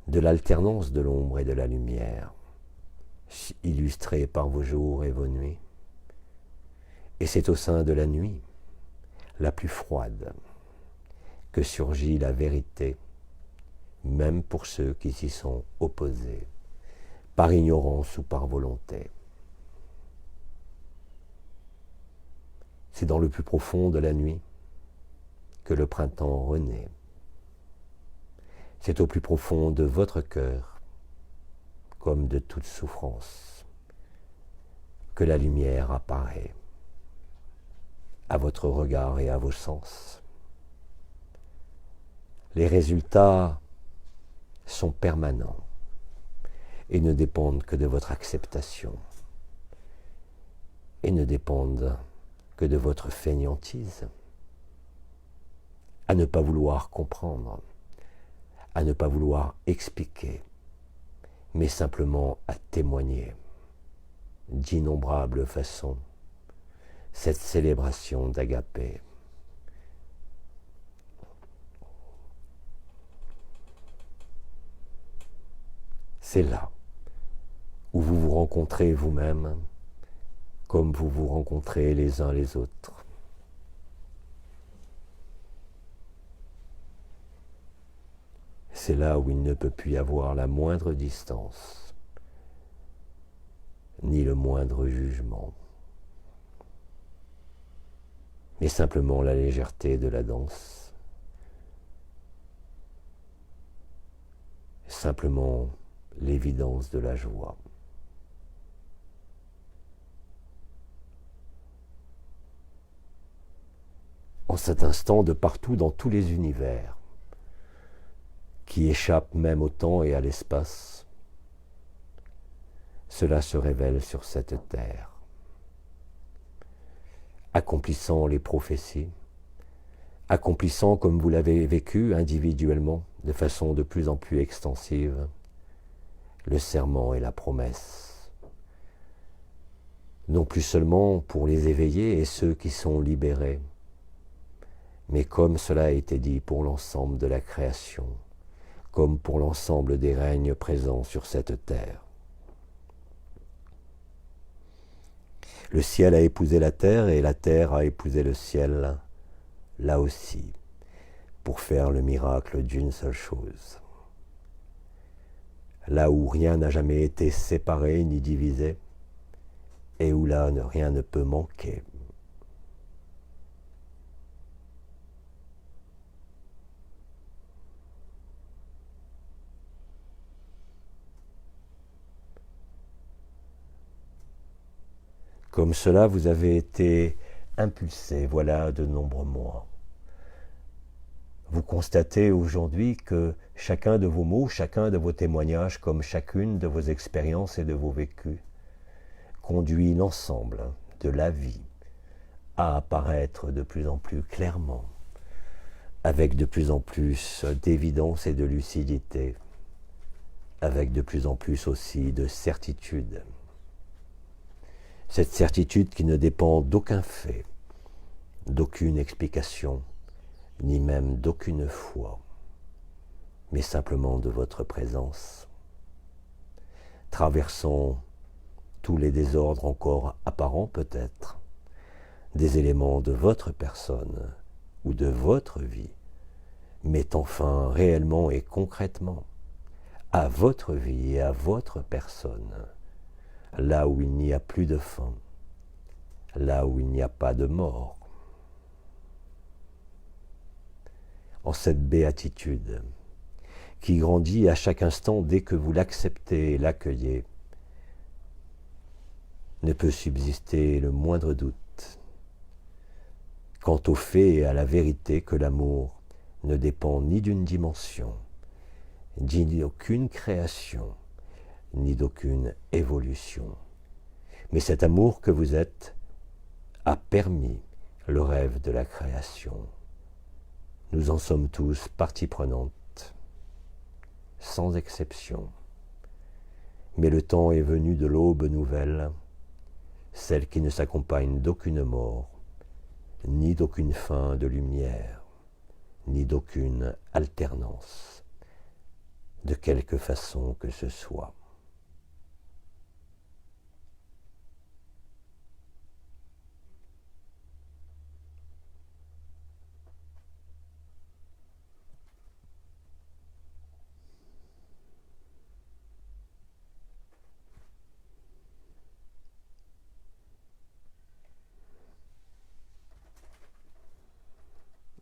de l'alternance de l'ombre et de la lumière, illustrée par vos jours et vos nuits. Et c'est au sein de la nuit, la plus froide, que surgit la vérité, même pour ceux qui s'y sont opposés, par ignorance ou par volonté. C'est dans le plus profond de la nuit que le printemps renaît. C'est au plus profond de votre cœur, comme de toute souffrance, que la lumière apparaît, à votre regard et à vos sens. Les résultats sont permanents et ne dépendent que de votre acceptation et ne dépendent que de votre fainéantise, à ne pas vouloir comprendre, à ne pas vouloir expliquer, mais simplement à témoigner d'innombrables façons cette célébration d'Agapé. C'est là où vous vous rencontrez vous-même comme vous vous rencontrez les uns les autres. C'est là où il ne peut plus y avoir la moindre distance, ni le moindre jugement, mais simplement la légèreté de la danse, simplement l'évidence de la joie. En cet instant, de partout dans tous les univers, qui échappent même au temps et à l'espace, cela se révèle sur cette terre, accomplissant les prophéties, accomplissant comme vous l'avez vécu individuellement, de façon de plus en plus extensive, le serment et la promesse. Non plus seulement pour les éveillés et ceux qui sont libérés, mais comme cela a été dit pour l'ensemble de la création, comme pour l'ensemble des règnes présents sur cette terre. Le ciel a épousé la terre et la terre a épousé le ciel, là aussi, pour faire le miracle d'une seule chose. Là où rien n'a jamais été séparé ni divisé, et où là rien ne peut manquer. Comme cela, vous avez été impulsé, voilà de nombreux mois. Vous constatez aujourd'hui que chacun de vos mots, chacun de vos témoignages, comme chacune de vos expériences et de vos vécus, conduit l'ensemble de la vie à apparaître de plus en plus clairement, avec de plus en plus d'évidence et de lucidité, avec de plus en plus aussi de certitude. Cette certitude qui ne dépend d'aucun fait, d'aucune explication, ni même d'aucune foi, mais simplement de votre présence, traversant tous les désordres encore apparents peut-être, des éléments de votre personne ou de votre vie, mettant fin réellement et concrètement à votre vie et à votre personne, là où il n'y a plus de fin, là où il n'y a pas de mort. en cette béatitude, qui grandit à chaque instant dès que vous l'acceptez et l'accueillez, ne peut subsister le moindre doute quant au fait et à la vérité que l'amour ne dépend ni d'une dimension, ni d'aucune création, ni d'aucune évolution. Mais cet amour que vous êtes a permis le rêve de la création. Nous en sommes tous partie prenante, sans exception. Mais le temps est venu de l'aube nouvelle, celle qui ne s'accompagne d'aucune mort, ni d'aucune fin de lumière, ni d'aucune alternance, de quelque façon que ce soit.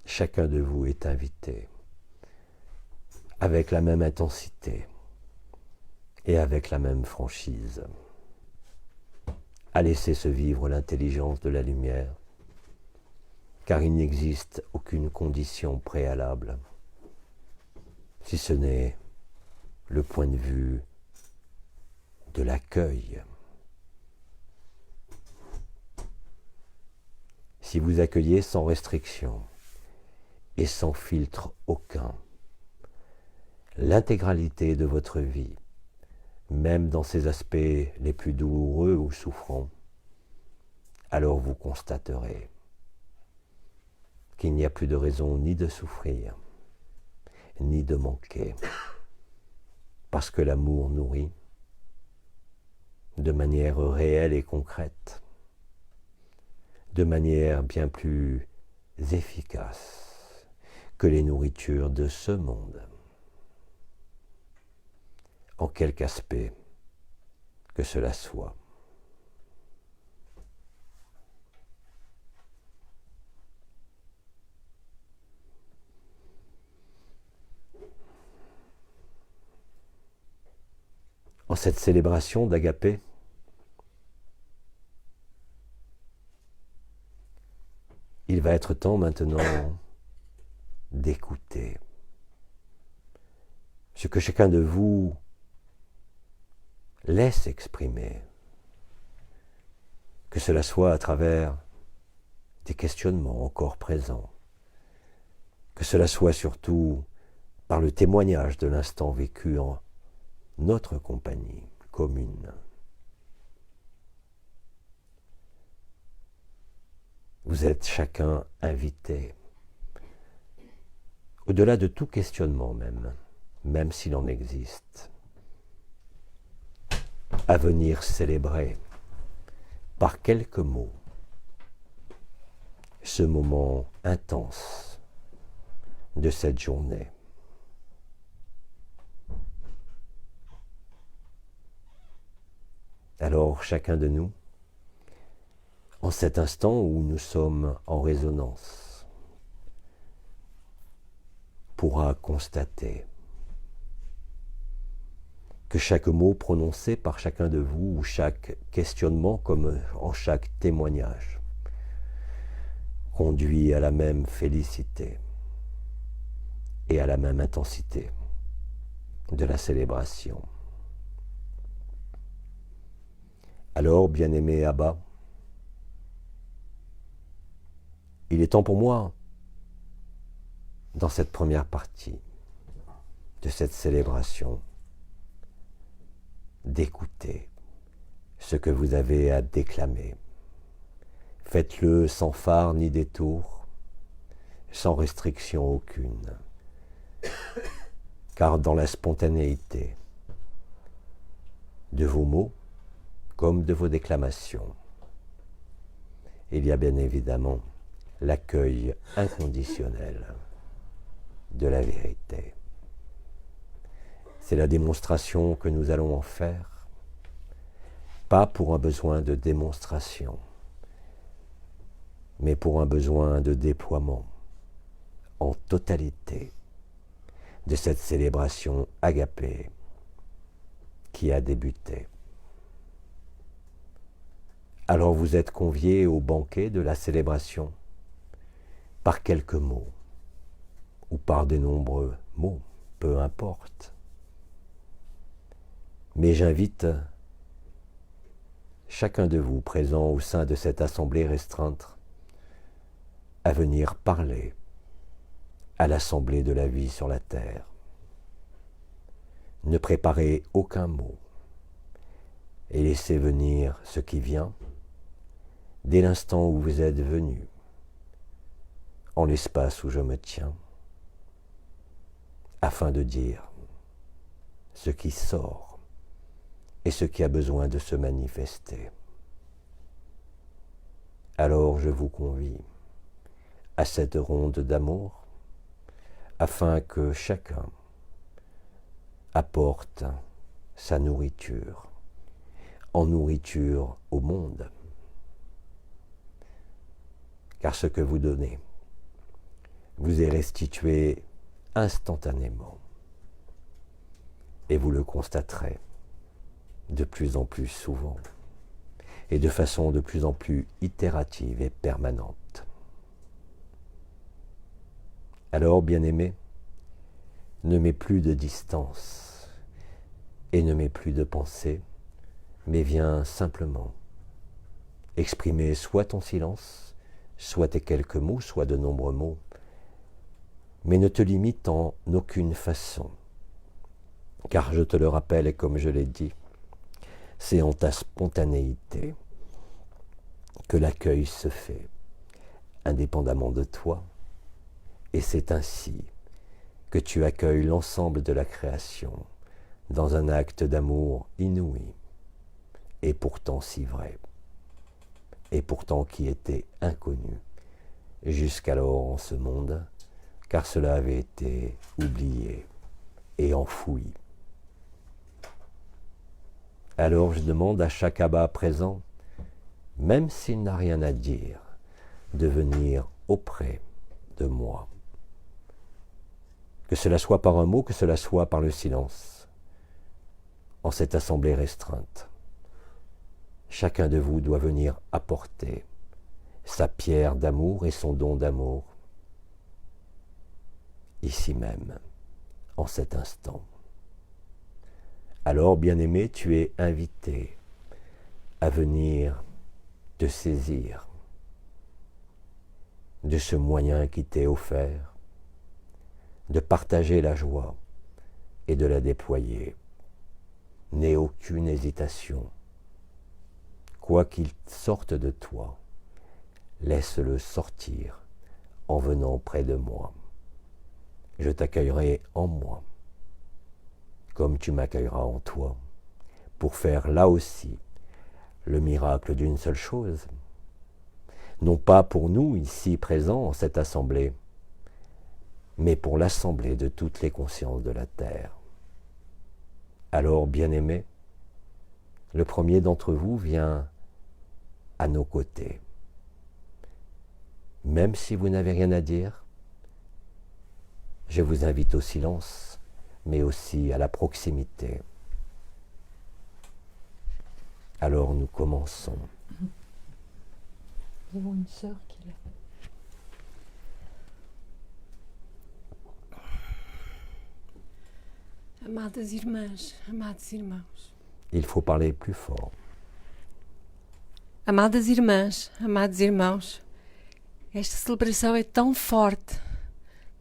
Chacun de vous est invité, avec la même intensité et avec la même franchise, à laisser se vivre l'intelligence de la lumière, car il n'existe aucune condition préalable, si ce n'est le point de vue de l'accueil. Si vous accueillez sans restriction et sans filtre aucun l'intégralité de votre vie, même dans ses aspects les plus douloureux ou souffrants, alors vous constaterez qu'il n'y a plus de raison ni de souffrir, ni de manquer, parce que l'amour nourrit de manière réelle et concrète, de manière bien plus efficace que les nourritures de ce monde, en quelque aspect que cela soit. En cette célébration d'Agapé, il va être temps maintenant d'écouter ce que chacun de vous laisse exprimer, que cela soit à travers des questionnements encore présents, que cela soit surtout par le témoignage de l'instant vécu en notre compagnie commune. Vous êtes chacun invité, au-delà de tout questionnement même s'il en existe, à venir célébrer par quelques mots ce moment intense de cette journée. Alors chacun de nous, en cet instant où nous sommes en résonance, pourra constater que chaque mot prononcé par chacun de vous, ou chaque questionnement comme en chaque témoignage, conduit à la même félicité et à la même intensité de la célébration. Alors, bien-aimé Abba, il est temps pour moi, dans cette première partie de cette célébration, d'écouter ce que vous avez à déclamer. Faites-le sans phare ni détour, sans restriction aucune, car dans la spontanéité de vos mots comme de vos déclamations, il y a bien évidemment l'accueil inconditionnel de la vérité. C'est la démonstration que nous allons en faire, pas pour un besoin de démonstration, mais pour un besoin de déploiement en totalité de cette célébration agapée qui a débuté. Alors vous êtes conviés au banquet de la célébration par quelques mots ou par de nombreux mots, peu importe. Mais j'invite chacun de vous présent au sein de cette assemblée restreinte à venir parler à l'assemblée de la vie sur la terre. Ne préparez aucun mot et laissez venir ce qui vient dès l'instant où vous êtes venu, en l'espace où je me tiens, afin de dire ce qui sort et ce qui a besoin de se manifester. Alors je vous convie à cette ronde d'amour afin que chacun apporte sa nourriture en nourriture au monde. Car ce que vous donnez vous est restitué instantanément. Et vous le constaterez de plus en plus souvent et de façon de plus en plus itérative et permanente. Alors, bien-aimés, ne mets plus de distance et ne mets plus de pensée, mais viens simplement exprimer soit ton silence, soit tes quelques mots, soit de nombreux mots, mais ne te limite en aucune façon. Car je te le rappelle, et comme je l'ai dit, c'est en ta spontanéité que l'accueil se fait, indépendamment de toi, et c'est ainsi que tu accueilles l'ensemble de la création dans un acte d'amour inouï, et pourtant si vrai, et pourtant qui était inconnu jusqu'alors en ce monde, car cela avait été oublié et enfoui. Alors je demande à chaque abbat présent, même s'il n'a rien à dire, de venir auprès de moi. Que cela soit par un mot, que cela soit par le silence, en cette assemblée restreinte. Chacun de vous doit venir apporter sa pierre d'amour et son don d'amour, ici même, en cet instant. Alors, bien-aimé, tu es invité à venir te saisir de ce moyen qui t'est offert, de partager la joie et de la déployer. N'aie aucune hésitation. Quoi qu'il sorte de toi, laisse-le sortir en venant près de moi. Je t'accueillerai en moi, comme tu m'accueilleras en toi, pour faire là aussi le miracle d'une seule chose. Non pas pour nous ici présents en cette assemblée, mais pour l'assemblée de toutes les consciences de la terre. Alors, bien-aimés, le premier d'entre vous vient à nos côtés. Même si vous n'avez rien à dire, je vous invite au silence, mais aussi à la proximité. Alors nous commençons. Nous avons une sœur qui est là. Amadas irmãs, amados irmãos. Il faut parler plus fort. Amadas irmãs, amados irmãos, esta celebração é tão forte,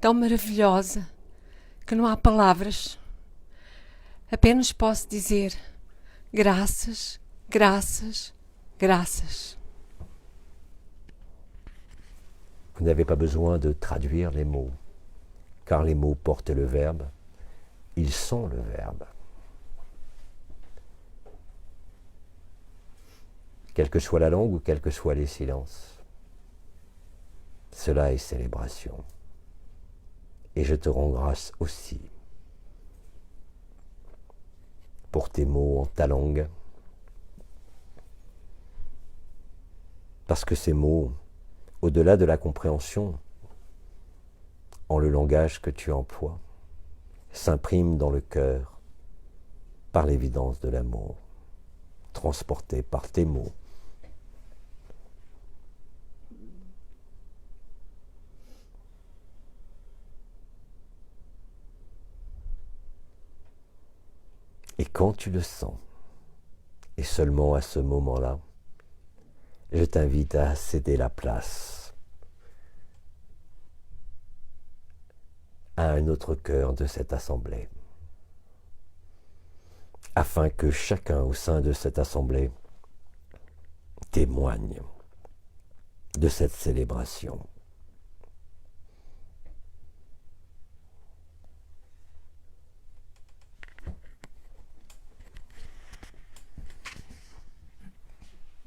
tão maravilhosa, que não há palavras. Apenas posso dizer graças, graças, graças. Vous n'avez pas besoin de traduire les mots, car les mots portent le verbe, ils sont le verbe. Quelle que soit la langue ou quels que soient les silences, cela est célébration. Et je te rends grâce aussi pour tes mots en ta langue, parce que ces mots, au-delà de la compréhension, en le langage que tu emploies, s'imprime dans le cœur par l'évidence de l'amour, transporté par tes mots. Et quand tu le sens, et seulement à ce moment-là, je t'invite à céder la place à un autre cœur de cette assemblée, afin que chacun au sein de cette assemblée témoigne de cette célébration.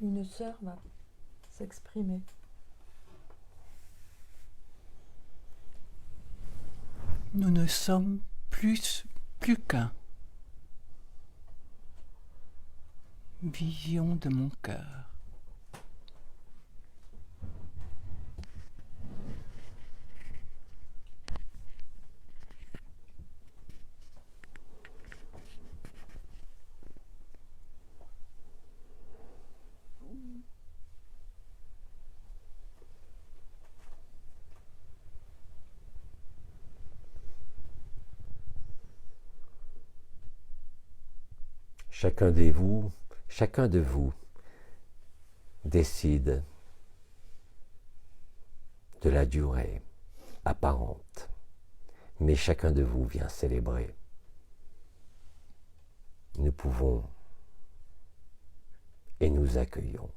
Une sœur va s'exprimer. Nous ne sommes plus qu'un. Vision de mon cœur. Chacun de vous décide de la durée apparente, mais chacun de vous vient célébrer. Nous pouvons et nous accueillons.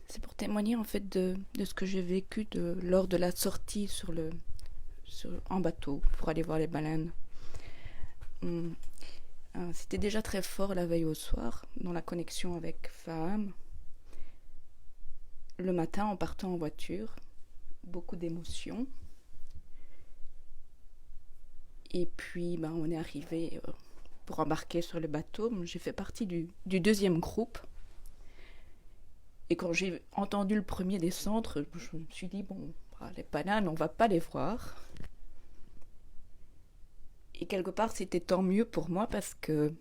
C'est pour témoigner en fait de ce que j'ai vécu lors de la sortie en bateau pour aller voir les baleines. C'était déjà très fort la veille au soir dans la connexion avec Faham. Le matin en partant en voiture, beaucoup d'émotions. Et puis on est arrivé pour embarquer sur le bateau. J'ai fait partie du deuxième groupe. Et quand j'ai entendu le premier descendre, je me suis dit, les bananes, on va pas les voir. Et quelque part, c'était tant mieux pour moi parce que,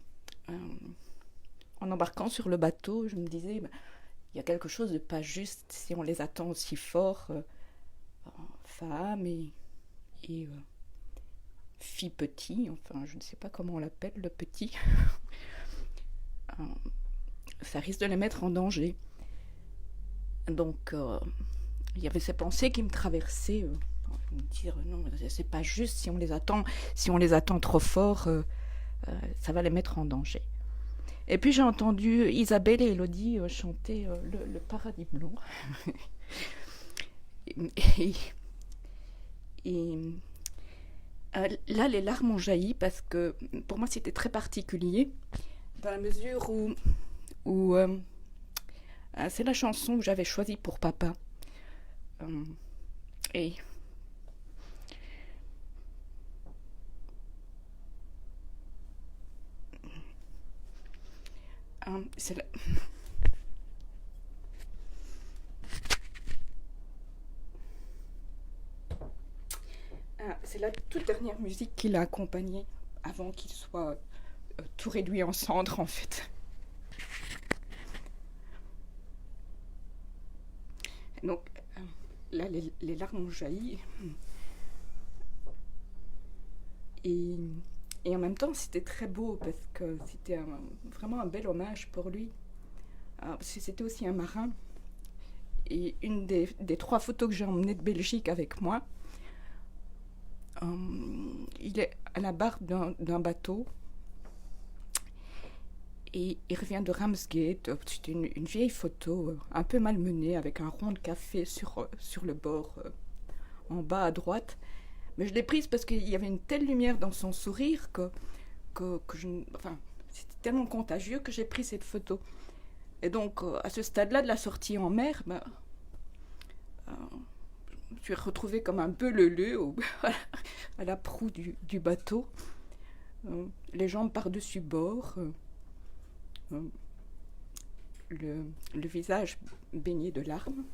en embarquant sur le bateau, je me disais, il y a quelque chose de pas juste si on les attend aussi fort. Femme et fille petit, enfin, je ne sais pas comment on l'appelle, le petit. Ça risque de les mettre en danger. Donc, il y avait ces pensées qui me traversaient. Me dire, non, c'est pas juste, si on les attend trop fort, ça va les mettre en danger. Et puis j'ai entendu Isabelle et Elodie chanter le Paradis blanc. Là, les larmes ont jailli parce que pour moi, c'était très particulier, dans la mesure où c'est la chanson que j'avais choisie pour papa. Et c'est la toute dernière musique qui l'a accompagné avant qu'il soit tout réduit en cendres, en fait. Donc là, les larmes ont jailli. Et en même temps, c'était très beau parce que c'était vraiment un bel hommage pour lui. Parce que c'était aussi un marin. Et une des 3 photos que j'ai emmenées de Belgique avec moi, il est à la barre d'un bateau. Et il revient de Ramsgate. C'était une vieille photo, un peu malmenée, avec un rond de café sur le bord, en bas à droite. Mais je l'ai prise parce qu'il y avait une telle lumière dans son sourire que c'était tellement contagieux que j'ai pris cette photo. Et donc, à ce stade-là de la sortie en mer, je me suis retrouvée comme un peu leu à la proue du bateau, les jambes par-dessus bord, le visage baigné de larmes.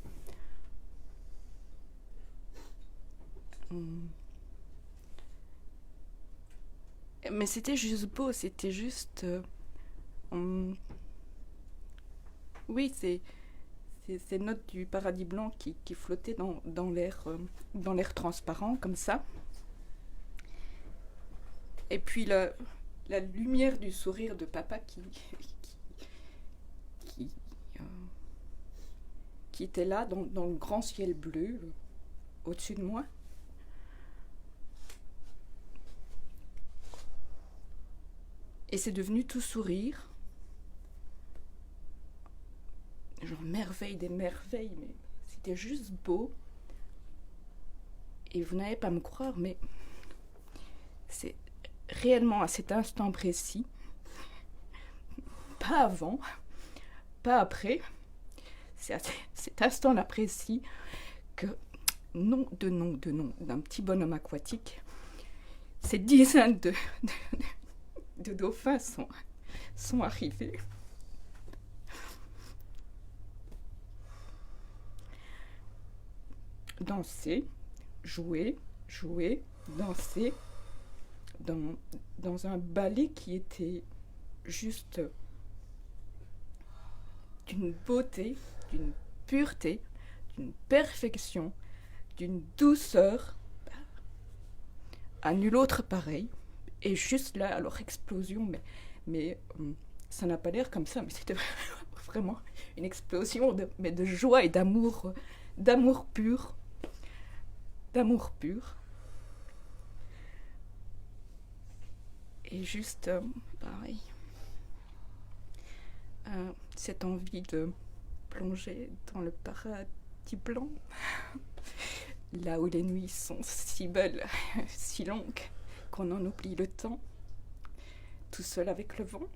Mais c'était juste beau, c'était juste... oui, c'est ces notes du paradis blanc qui flottaient dans l'air transparent, comme ça. Et puis la lumière du sourire de papa qui était là, dans le grand ciel bleu, au-dessus de moi. Et c'est devenu tout sourire. Genre merveille des merveilles, mais c'était juste beau. Et vous n'allez pas me croire, mais c'est réellement à cet instant précis, pas avant, pas après, c'est à cet instant-là précis que nom d'un petit bonhomme aquatique, ces dizaines de dauphins sont arrivés. Danser, jouer, danser, dans un ballet qui était juste d'une beauté, d'une pureté, d'une perfection, d'une douceur à nul autre pareil. Et juste là, alors explosion, mais ça n'a pas l'air comme ça, mais c'était vraiment une explosion de joie et d'amour pur. D'amour pur. Et juste, pareil, cette envie de plonger dans le paradis blanc, là où les nuits sont si belles, si longues, qu'on en oublie le temps, tout seul avec le vent.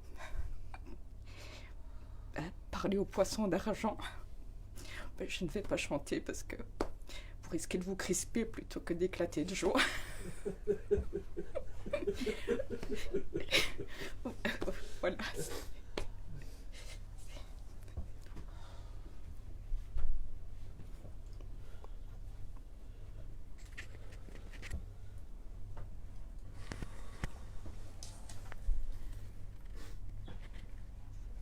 Parler aux poissons d'argent. Je ne vais pas chanter parce que vous risquez de vous crisper plutôt que d'éclater de joie. Voilà.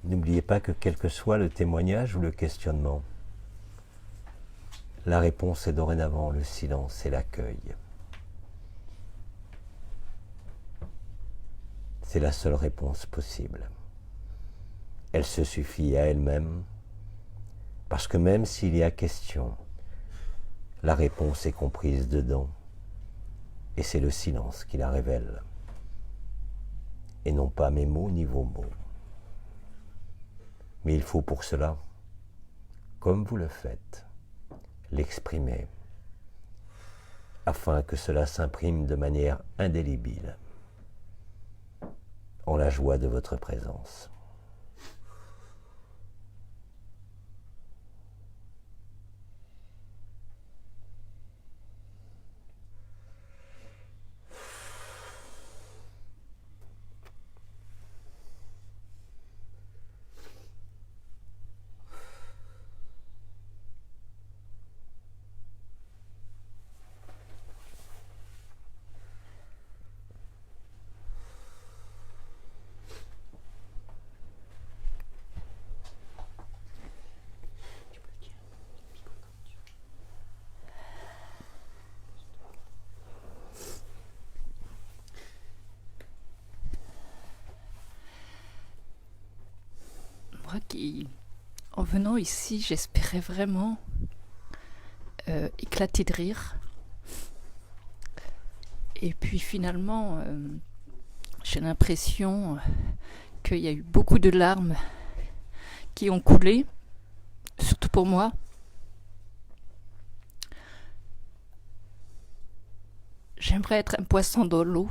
N'oubliez pas que quel que soit le témoignage ou le questionnement, la réponse est dorénavant le silence et l'accueil. C'est la seule réponse possible. Elle se suffit à elle-même, parce que même s'il y a question, la réponse est comprise dedans, et c'est le silence qui la révèle, et non pas mes mots ni vos mots. Mais il faut pour cela, comme vous le faites, l'exprimer, afin que cela s'imprime de manière indélébile en la joie de votre présence. Moi qui, en venant ici, j'espérais vraiment éclater de rire. Et puis finalement, j'ai l'impression qu'il y a eu beaucoup de larmes qui ont coulé, surtout pour moi. J'aimerais être un poisson dans l'eau.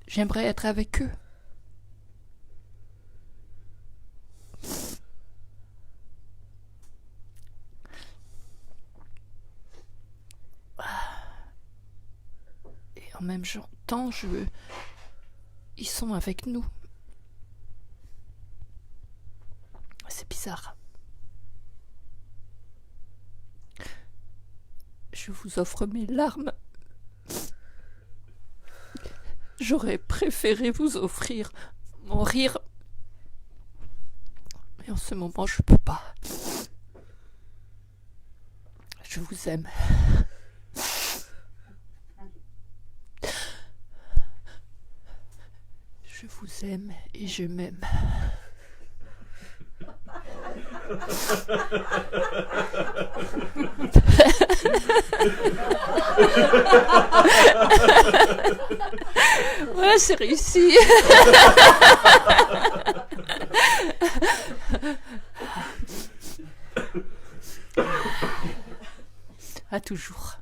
J'aimerais être avec eux. Et en même temps, ils sont avec nous. C'est bizarre. Je vous offre mes larmes. J'aurais préféré vous offrir mon rire. Mais en ce moment, je peux pas. Je vous aime. Je vous aime et je m'aime. Ouais, c'est réussi. À toujours.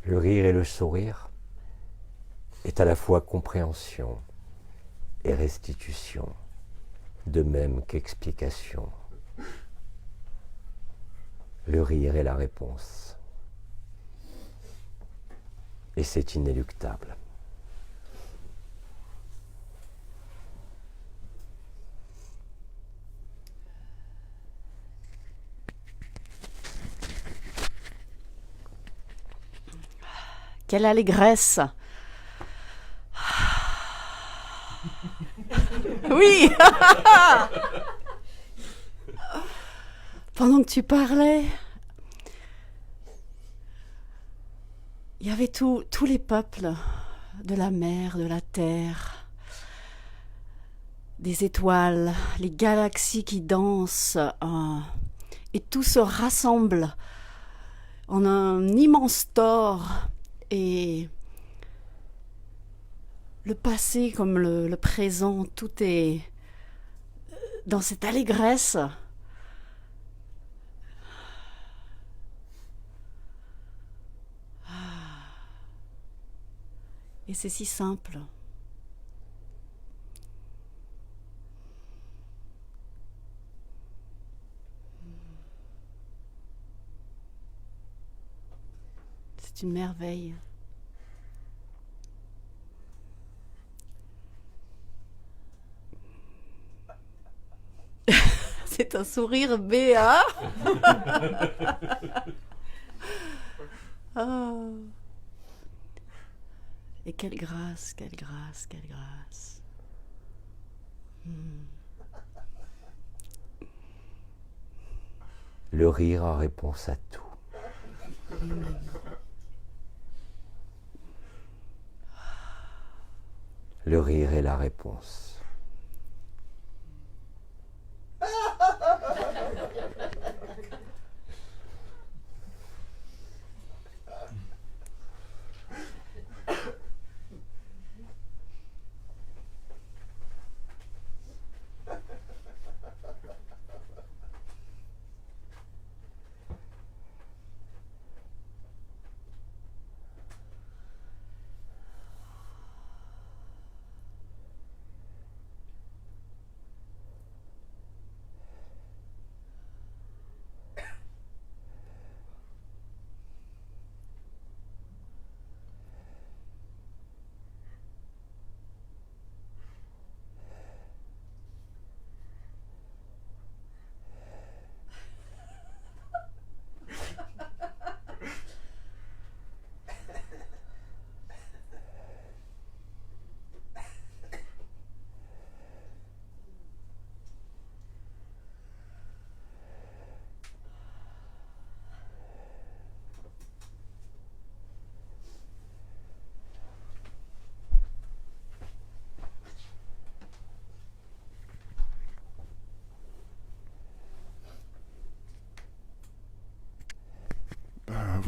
Le rire et le sourire est à la fois compréhension et restitution, de même qu'explication. Le rire est la réponse. Et c'est inéluctable. Quelle allégresse! Oui! Pendant que tu parlais, il y avait tous les peuples de la mer, de la terre, des étoiles, les galaxies qui dansent, et tout se rassemble en un immense tore. Et le passé comme le présent, tout est dans cette allégresse. Et c'est si simple. C'est une merveille. C'est un sourire béat. Oh. Et quelle grâce, quelle grâce, quelle grâce. Le rire en réponse à tout. Le rire est la réponse.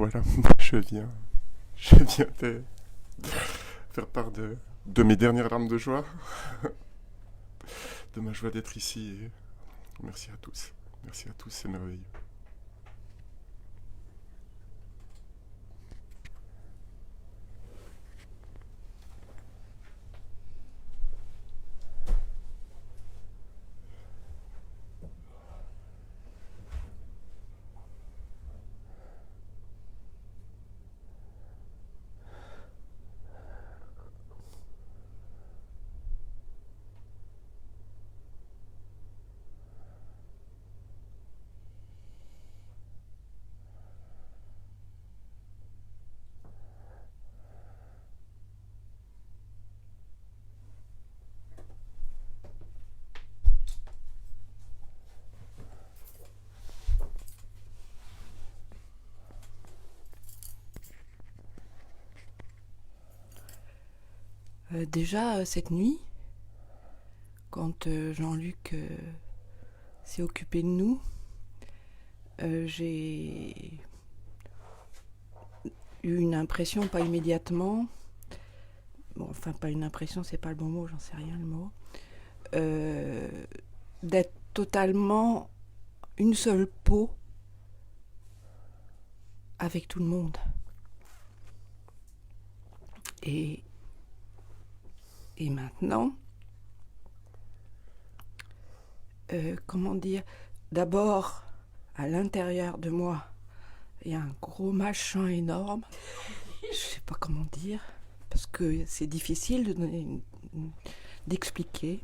voilà, moi je viens faire part de mes dernières larmes de joie, de ma joie d'être ici. Et merci à tous, c'est merveilleux. Déjà, cette nuit, quand Jean-Luc s'est occupé de nous, j'ai eu une impression, pas immédiatement, bon, enfin pas une impression, c'est pas le bon mot, j'en sais rien le mot, d'être totalement une seule peau avec tout le monde. Et maintenant, comment dire, d'abord, à l'intérieur de moi, il y a un gros machin énorme, je sais pas comment dire, parce que c'est difficile d'expliquer,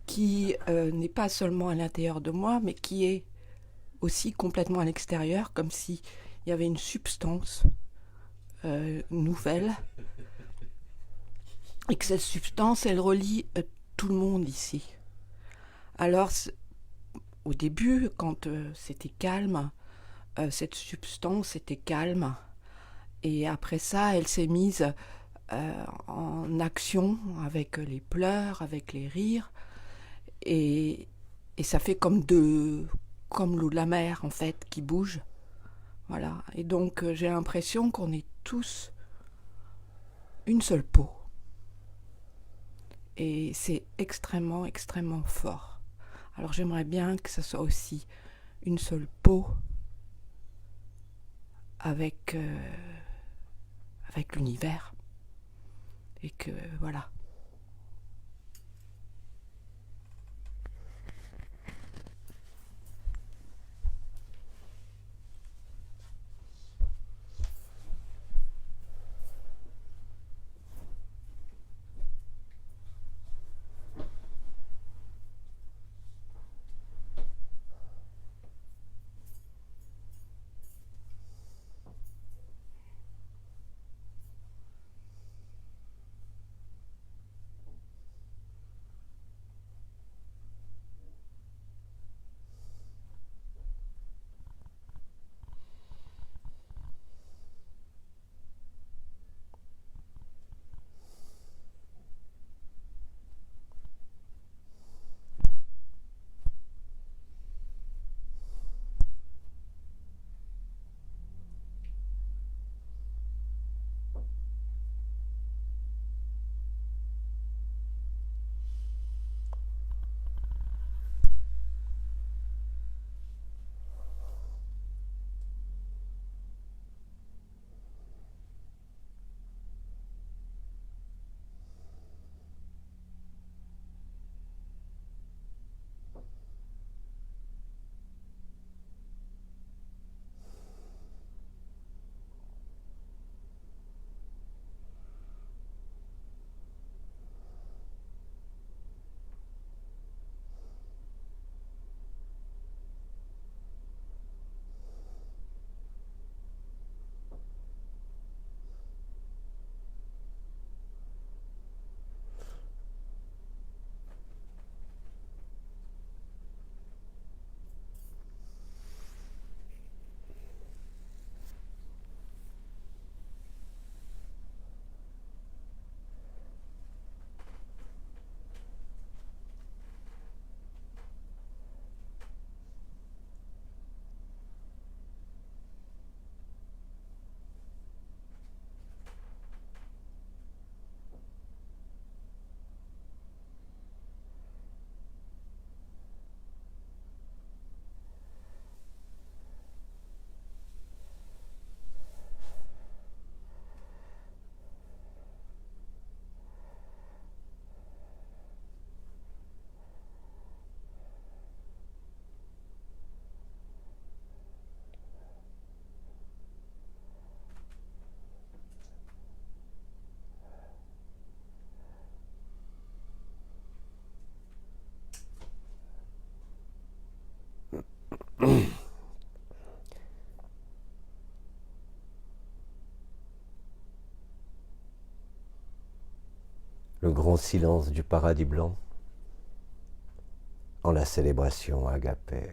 qui n'est pas seulement à l'intérieur de moi, mais qui est aussi complètement à l'extérieur, comme s'il y avait une substance nouvelle, et que cette substance, elle relie tout le monde ici. Alors, au début, quand c'était calme, cette substance était calme, et après ça, elle s'est mise en action avec les pleurs, avec les rires, et ça fait comme l'eau de la mer, en fait, qui bouge. Voilà. Et donc, j'ai l'impression qu'on est tous une seule peau. Et c'est extrêmement, extrêmement fort. Alors j'aimerais bien que ça soit aussi une seule peau avec l'univers. Et que voilà. le grand silence du paradis blanc en la célébration agapée.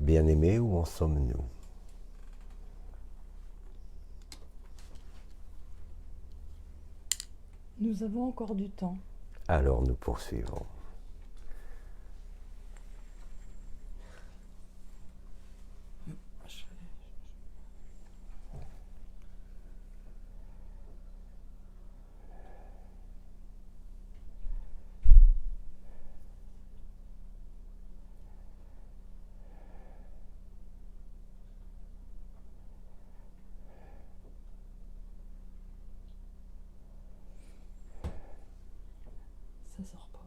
Bien-aimés, où en sommes-nous? Nous avons encore du temps. Alors nous poursuivons. Ça sort pas.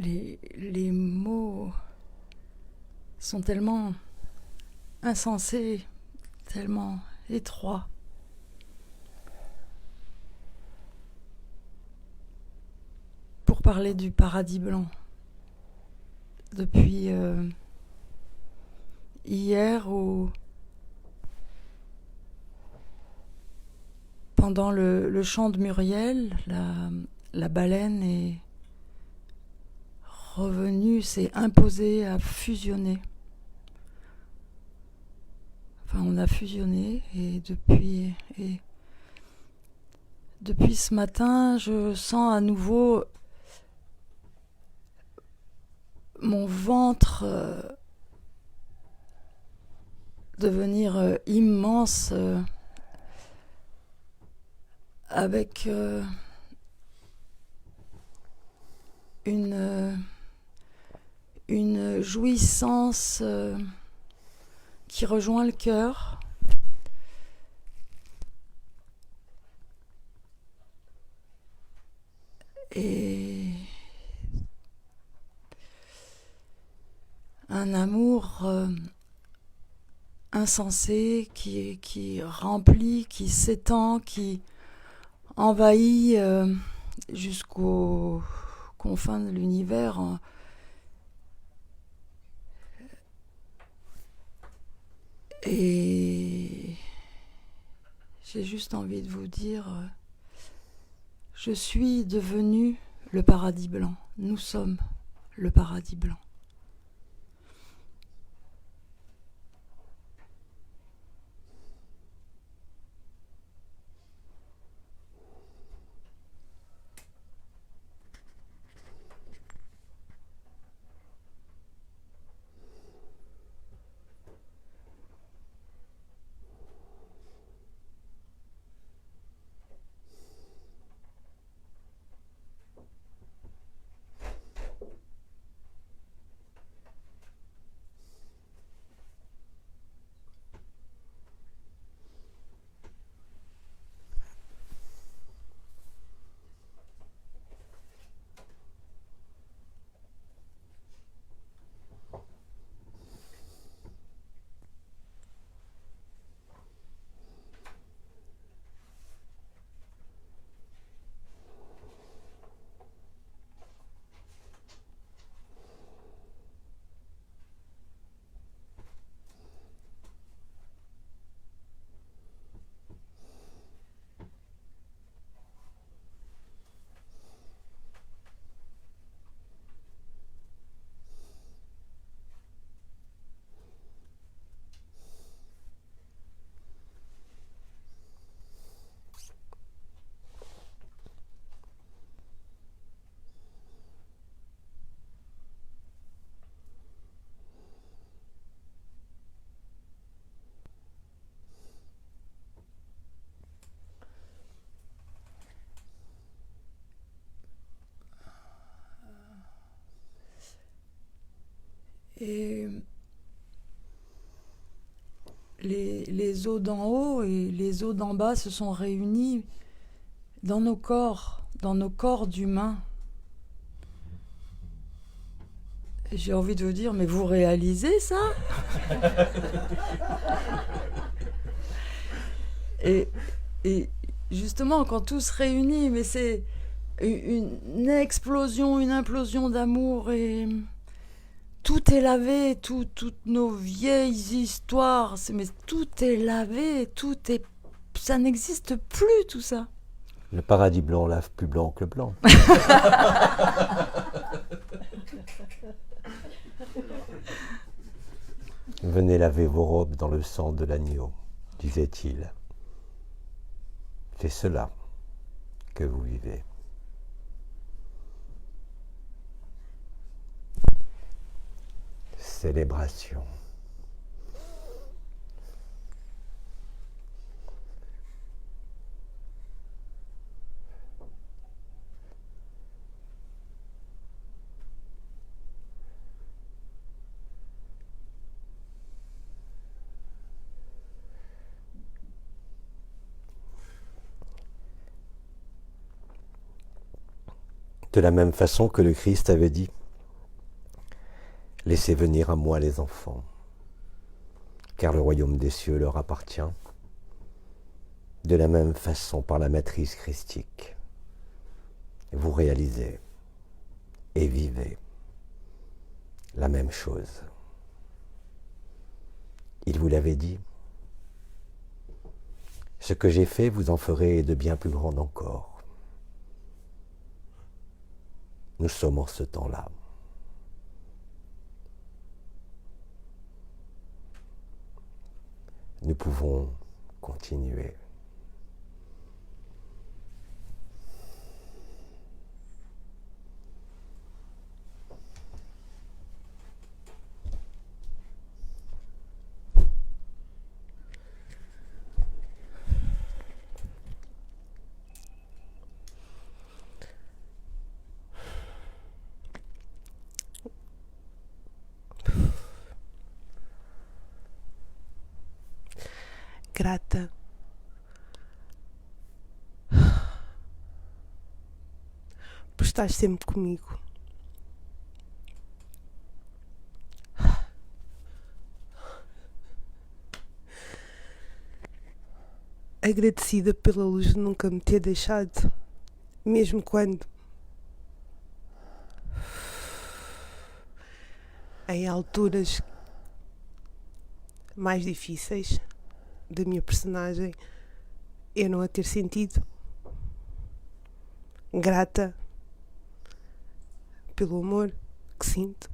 Les mots sont tellement insensés, tellement étroits. Pour parler du paradis blanc, depuis hier où pendant le chant de Muriel, la baleine est revenue, s'est imposée à fusionner. Enfin, on a fusionné et depuis ce matin, je sens à nouveau mon ventre devenir immense avec une jouissance qui rejoint le cœur. Et un amour insensé qui remplit, qui s'étend, qui envahit jusqu'aux confins de l'univers. Et j'ai juste envie de vous dire, je suis devenu le paradis blanc. Nous sommes le paradis blanc. Et les eaux d'en haut et les eaux d'en bas se sont réunies dans nos corps d'humains. Et j'ai envie de vous dire, mais vous réalisez ça? et justement, quand tout se réunit, mais c'est une explosion, une implosion d'amour et tout est lavé, toutes nos vieilles histoires, mais tout est lavé, ça n'existe plus tout ça. Le paradis blanc lave plus blanc que le blanc. Venez laver vos robes dans le sang de l'agneau, disait-il. C'est cela que vous vivez. Célébration. De la même façon que le Christ avait dit, « Laissez venir à moi les enfants, car le royaume des cieux leur appartient. » De la même façon, par la matrice christique, vous réalisez et vivez la même chose. Il vous l'avait dit, « Ce que j'ai fait, vous en ferez de bien plus grand encore. » Nous sommes en ce temps-là. Nous pouvons continuer. Grata por estar sempre comigo. Agradecida pela luz de nunca me ter deixado, mesmo quando, em alturas mais difíceis da minha personagem, eu não a ter sentido. Grata pelo amor que sinto.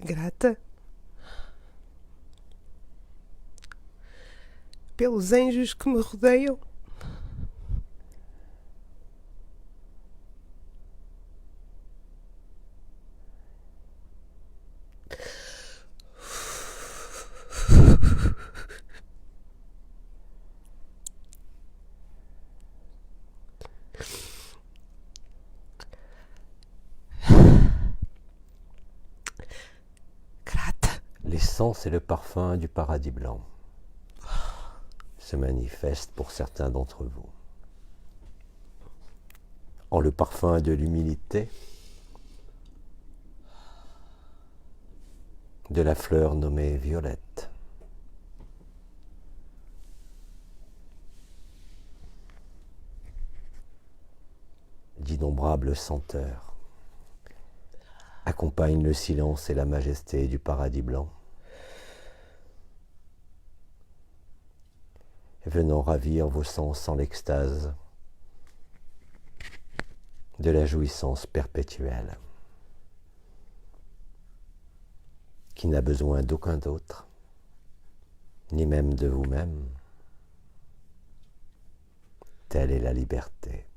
Grata pelos anjos que me rodeiam. Grata. L'essence et le parfum du paradis blanc se manifeste pour certains d'entre vous. En le parfum de l'humilité, de la fleur nommée violette, d'innombrables senteurs accompagnent le silence et la majesté du paradis blanc, venant ravir vos sens en l'extase de la jouissance perpétuelle, qui n'a besoin d'aucun d'autre, ni même de vous-même. Telle est la liberté.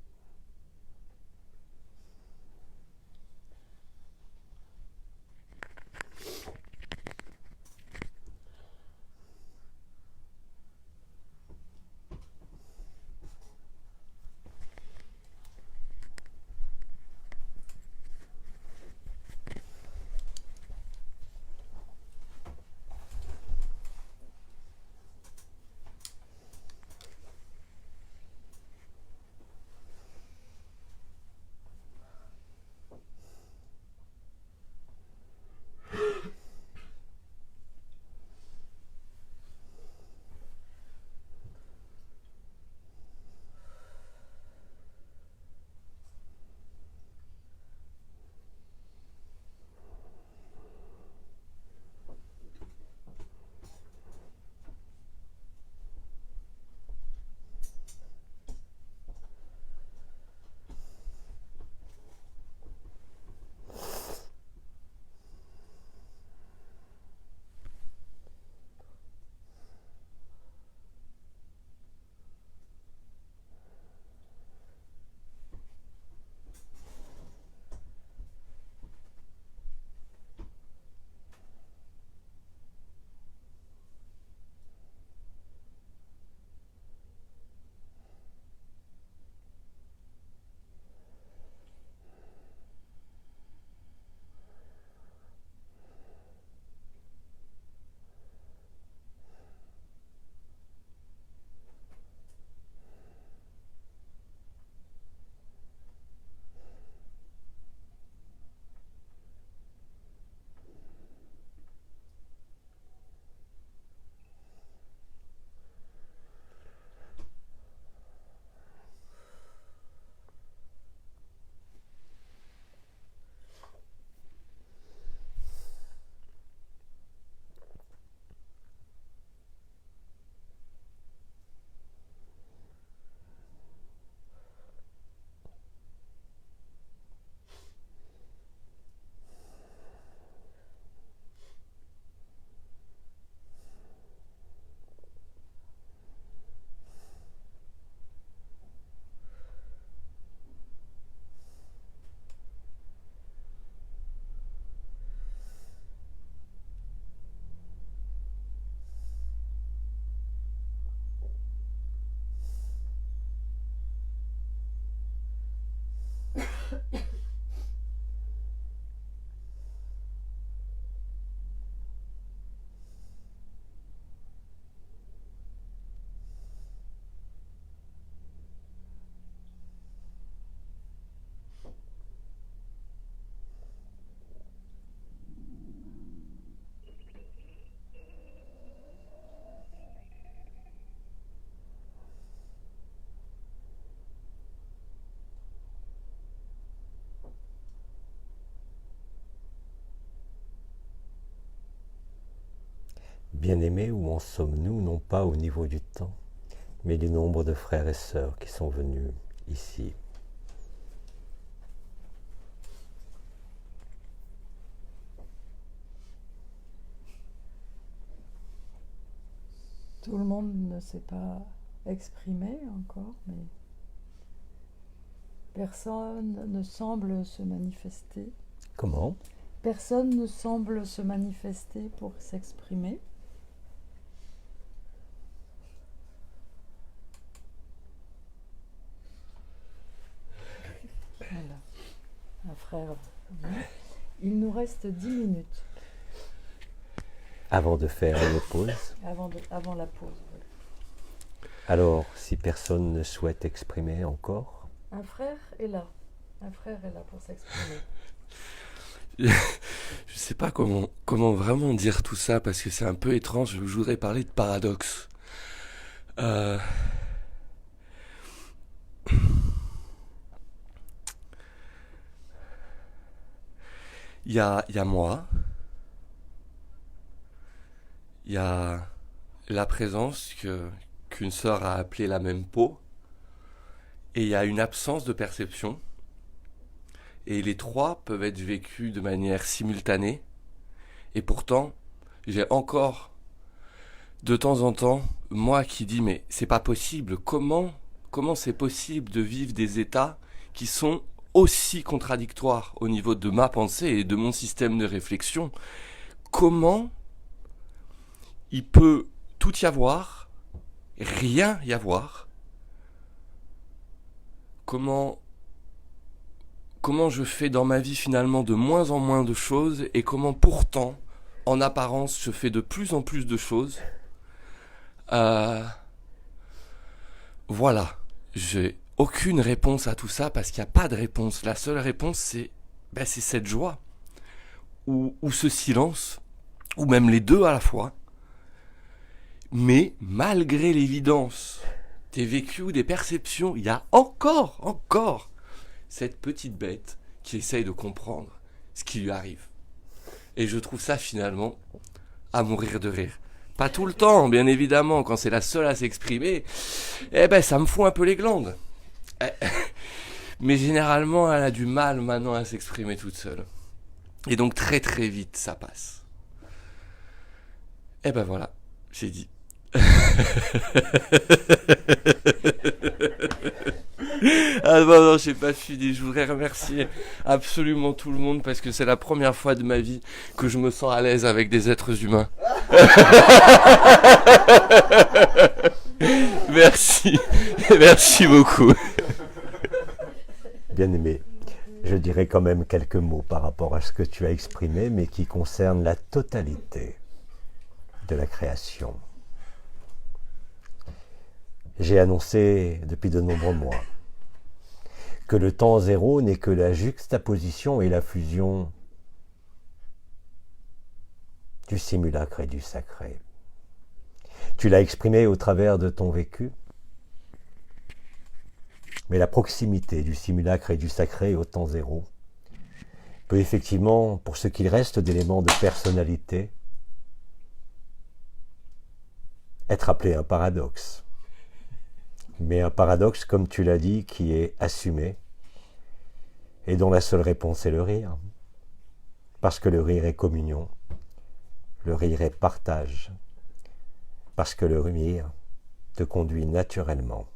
Bien-aimés, où en sommes-nous, non pas au niveau du temps, mais du nombre de frères et sœurs qui sont venus ici? Tout le monde ne s'est pas exprimé encore, mais personne ne semble se manifester. Comment? Personne ne semble se manifester pour s'exprimer. Voilà. Un frère. Il nous reste 10 minutes Avant de faire une pause. avant la pause. Voilà. Alors, si personne ne souhaite exprimer encore, Un frère est là. Un frère est là pour s'exprimer. Je sais pas comment vraiment dire tout ça parce que c'est un peu étrange. Je voudrais parler de paradoxe. Il y a moi. Il y a la présence qu'une sœur a appelée la même peau. Et il y a une absence de perception. Et les trois peuvent être vécus de manière simultanée. Et pourtant, j'ai encore, de temps en temps, moi qui dis, mais c'est pas possible. Comment c'est possible de vivre des états qui sont aussi contradictoires au niveau de ma pensée et de mon système de réflexion? Comment il peut tout y avoir, rien y avoir? Comment je fais dans ma vie finalement de moins en moins de choses et comment pourtant, en apparence, je fais de plus en plus de choses. Voilà, j'ai aucune réponse à tout ça parce qu'il n'y a pas de réponse. La seule réponse, c'est cette joie ou ce silence, ou même les deux à la fois. Mais malgré l'évidence des vécus ou des perceptions, il y a encore cette petite bête qui essaye de comprendre ce qui lui arrive. Et je trouve ça finalement à mourir de rire. Pas tout le temps, bien évidemment, quand c'est la seule à s'exprimer, ça me fout un peu les glandes. Mais généralement, elle a du mal maintenant à s'exprimer toute seule. Et donc très très vite, ça passe. Et voilà, j'ai dit. Ah non, j'ai pas fini. Je voudrais remercier absolument tout le monde parce que c'est la première fois de ma vie que je me sens à l'aise avec des êtres humains. Merci beaucoup. bien-aimé, je dirais quand même quelques mots par rapport à ce que tu as exprimé, mais qui concerne la totalité de la création. J'ai annoncé depuis de nombreux mois que le temps zéro n'est que la juxtaposition et la fusion du simulacre et du sacré. Tu l'as exprimé au travers de ton vécu, mais la proximité du simulacre et du sacré au temps zéro peut effectivement, pour ce qu'il reste d'éléments de personnalité, être appelé un paradoxe. Mais un paradoxe, comme tu l'as dit, qui est assumé et dont la seule réponse est le rire. Parce que le rire est communion, le rire est partage, parce que le rire te conduit naturellement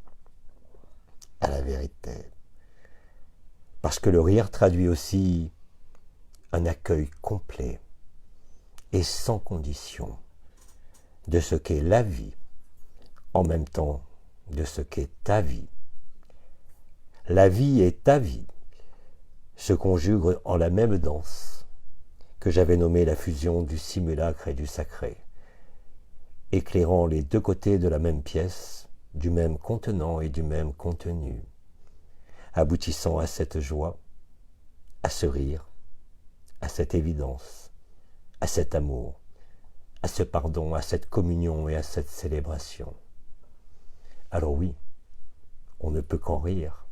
à la vérité. Parce que le rire traduit aussi un accueil complet et sans condition de ce qu'est la vie, en même temps de ce qu'est ta vie. La vie et ta vie se conjuguent en la même danse que j'avais nommée la fusion du simulacre et du sacré, éclairant les deux côtés de la même pièce, du même contenant et du même contenu, aboutissant à cette joie, à ce rire, à cette évidence, à cet amour, à ce pardon, à cette communion et à cette célébration. Alors oui, on ne peut qu'en rire,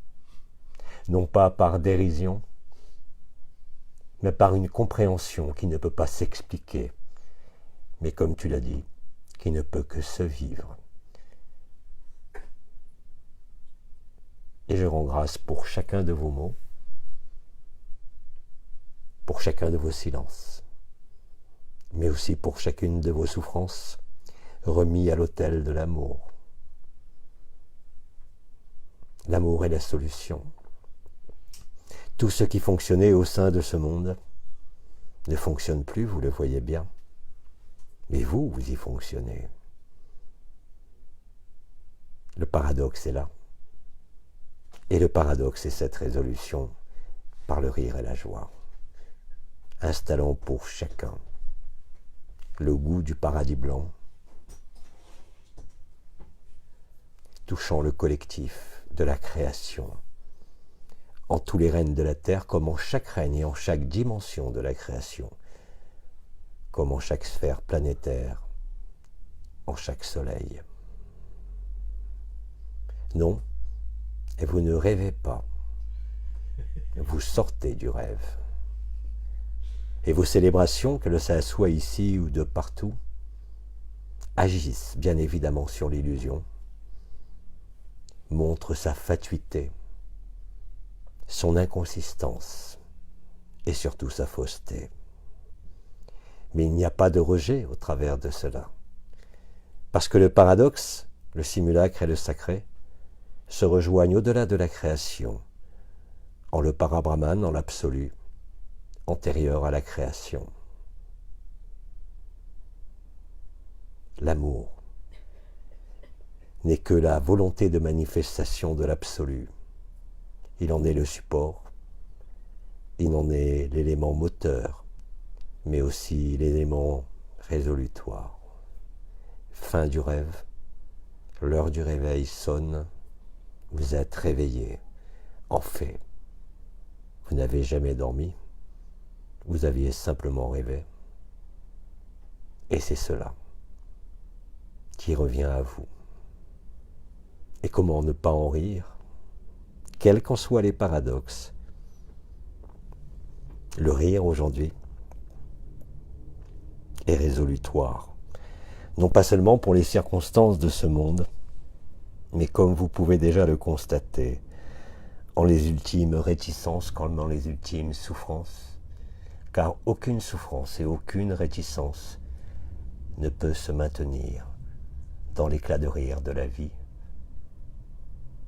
non pas par dérision, mais par une compréhension qui ne peut pas s'expliquer, mais comme tu l'as dit, qui ne peut que se vivre. Et je rends grâce pour chacun de vos mots, pour chacun de vos silences, mais aussi pour chacune de vos souffrances remis à l'autel de l'amour. L'amour est la solution. Tout ce qui fonctionnait au sein de ce monde ne fonctionne plus, vous le voyez bien. Mais vous y fonctionnez. Le paradoxe est là. Et le paradoxe est cette résolution par le rire et la joie. Installons pour chacun le goût du paradis blanc, touchant le collectif de la création, en tous les règnes de la terre, comme en chaque règne et en chaque dimension de la création, comme en chaque sphère planétaire, en chaque soleil. Non, et vous ne rêvez pas, vous sortez du rêve. Et vos célébrations, que ça soit ici ou de partout, agissent bien évidemment sur l'illusion, montrent sa fatuité, son inconsistance et surtout sa fausseté. Mais il n'y a pas de rejet au travers de cela, parce que le paradoxe, le simulacre et le sacré se rejoignent au-delà de la création, en le parabrahman, en l'absolu, antérieur à la création. L'amour n'est que la volonté de manifestation de l'absolu. Il en est le support, il en est l'élément moteur, mais aussi l'élément résolutoire. Fin du rêve, l'heure du réveil sonne, vous êtes réveillé. En fait, vous n'avez jamais dormi, vous aviez simplement rêvé. Et c'est cela qui revient à vous. Et comment ne pas en rire, quels qu'en soient les paradoxes. Le rire aujourd'hui est résolutoire, non pas seulement pour les circonstances de ce monde, mais comme vous pouvez déjà le constater, en les ultimes réticences comme dans les ultimes souffrances, car aucune souffrance et aucune réticence ne peut se maintenir dans l'éclat de rire de la vie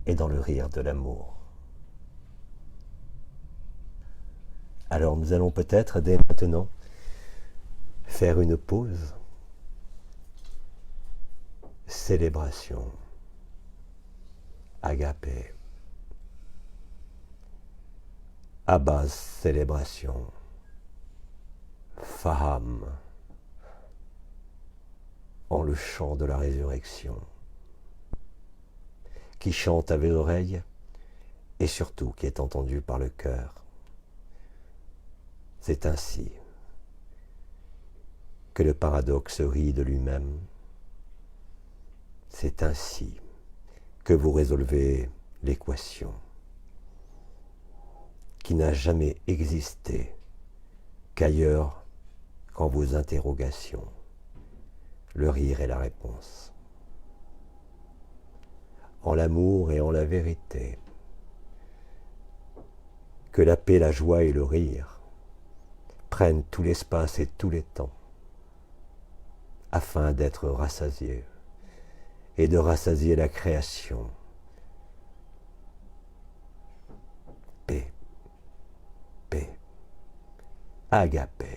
et dans le rire de l'amour. Alors nous allons peut-être dès maintenant faire une pause, célébration, agapé, à base célébration, Faham, en le chant de la résurrection, qui chante à vos oreilles et surtout qui est entendu par le cœur. C'est ainsi que le paradoxe rit de lui-même. C'est ainsi que vous résolvez l'équation qui n'a jamais existé qu'ailleurs qu'en vos interrogations. Le rire est la réponse. En l'amour et en la vérité, que la paix, la joie et le rire prennent tout l'espace et tous les temps, afin d'être rassasiés et de rassasier la création. Paix, paix, agapé.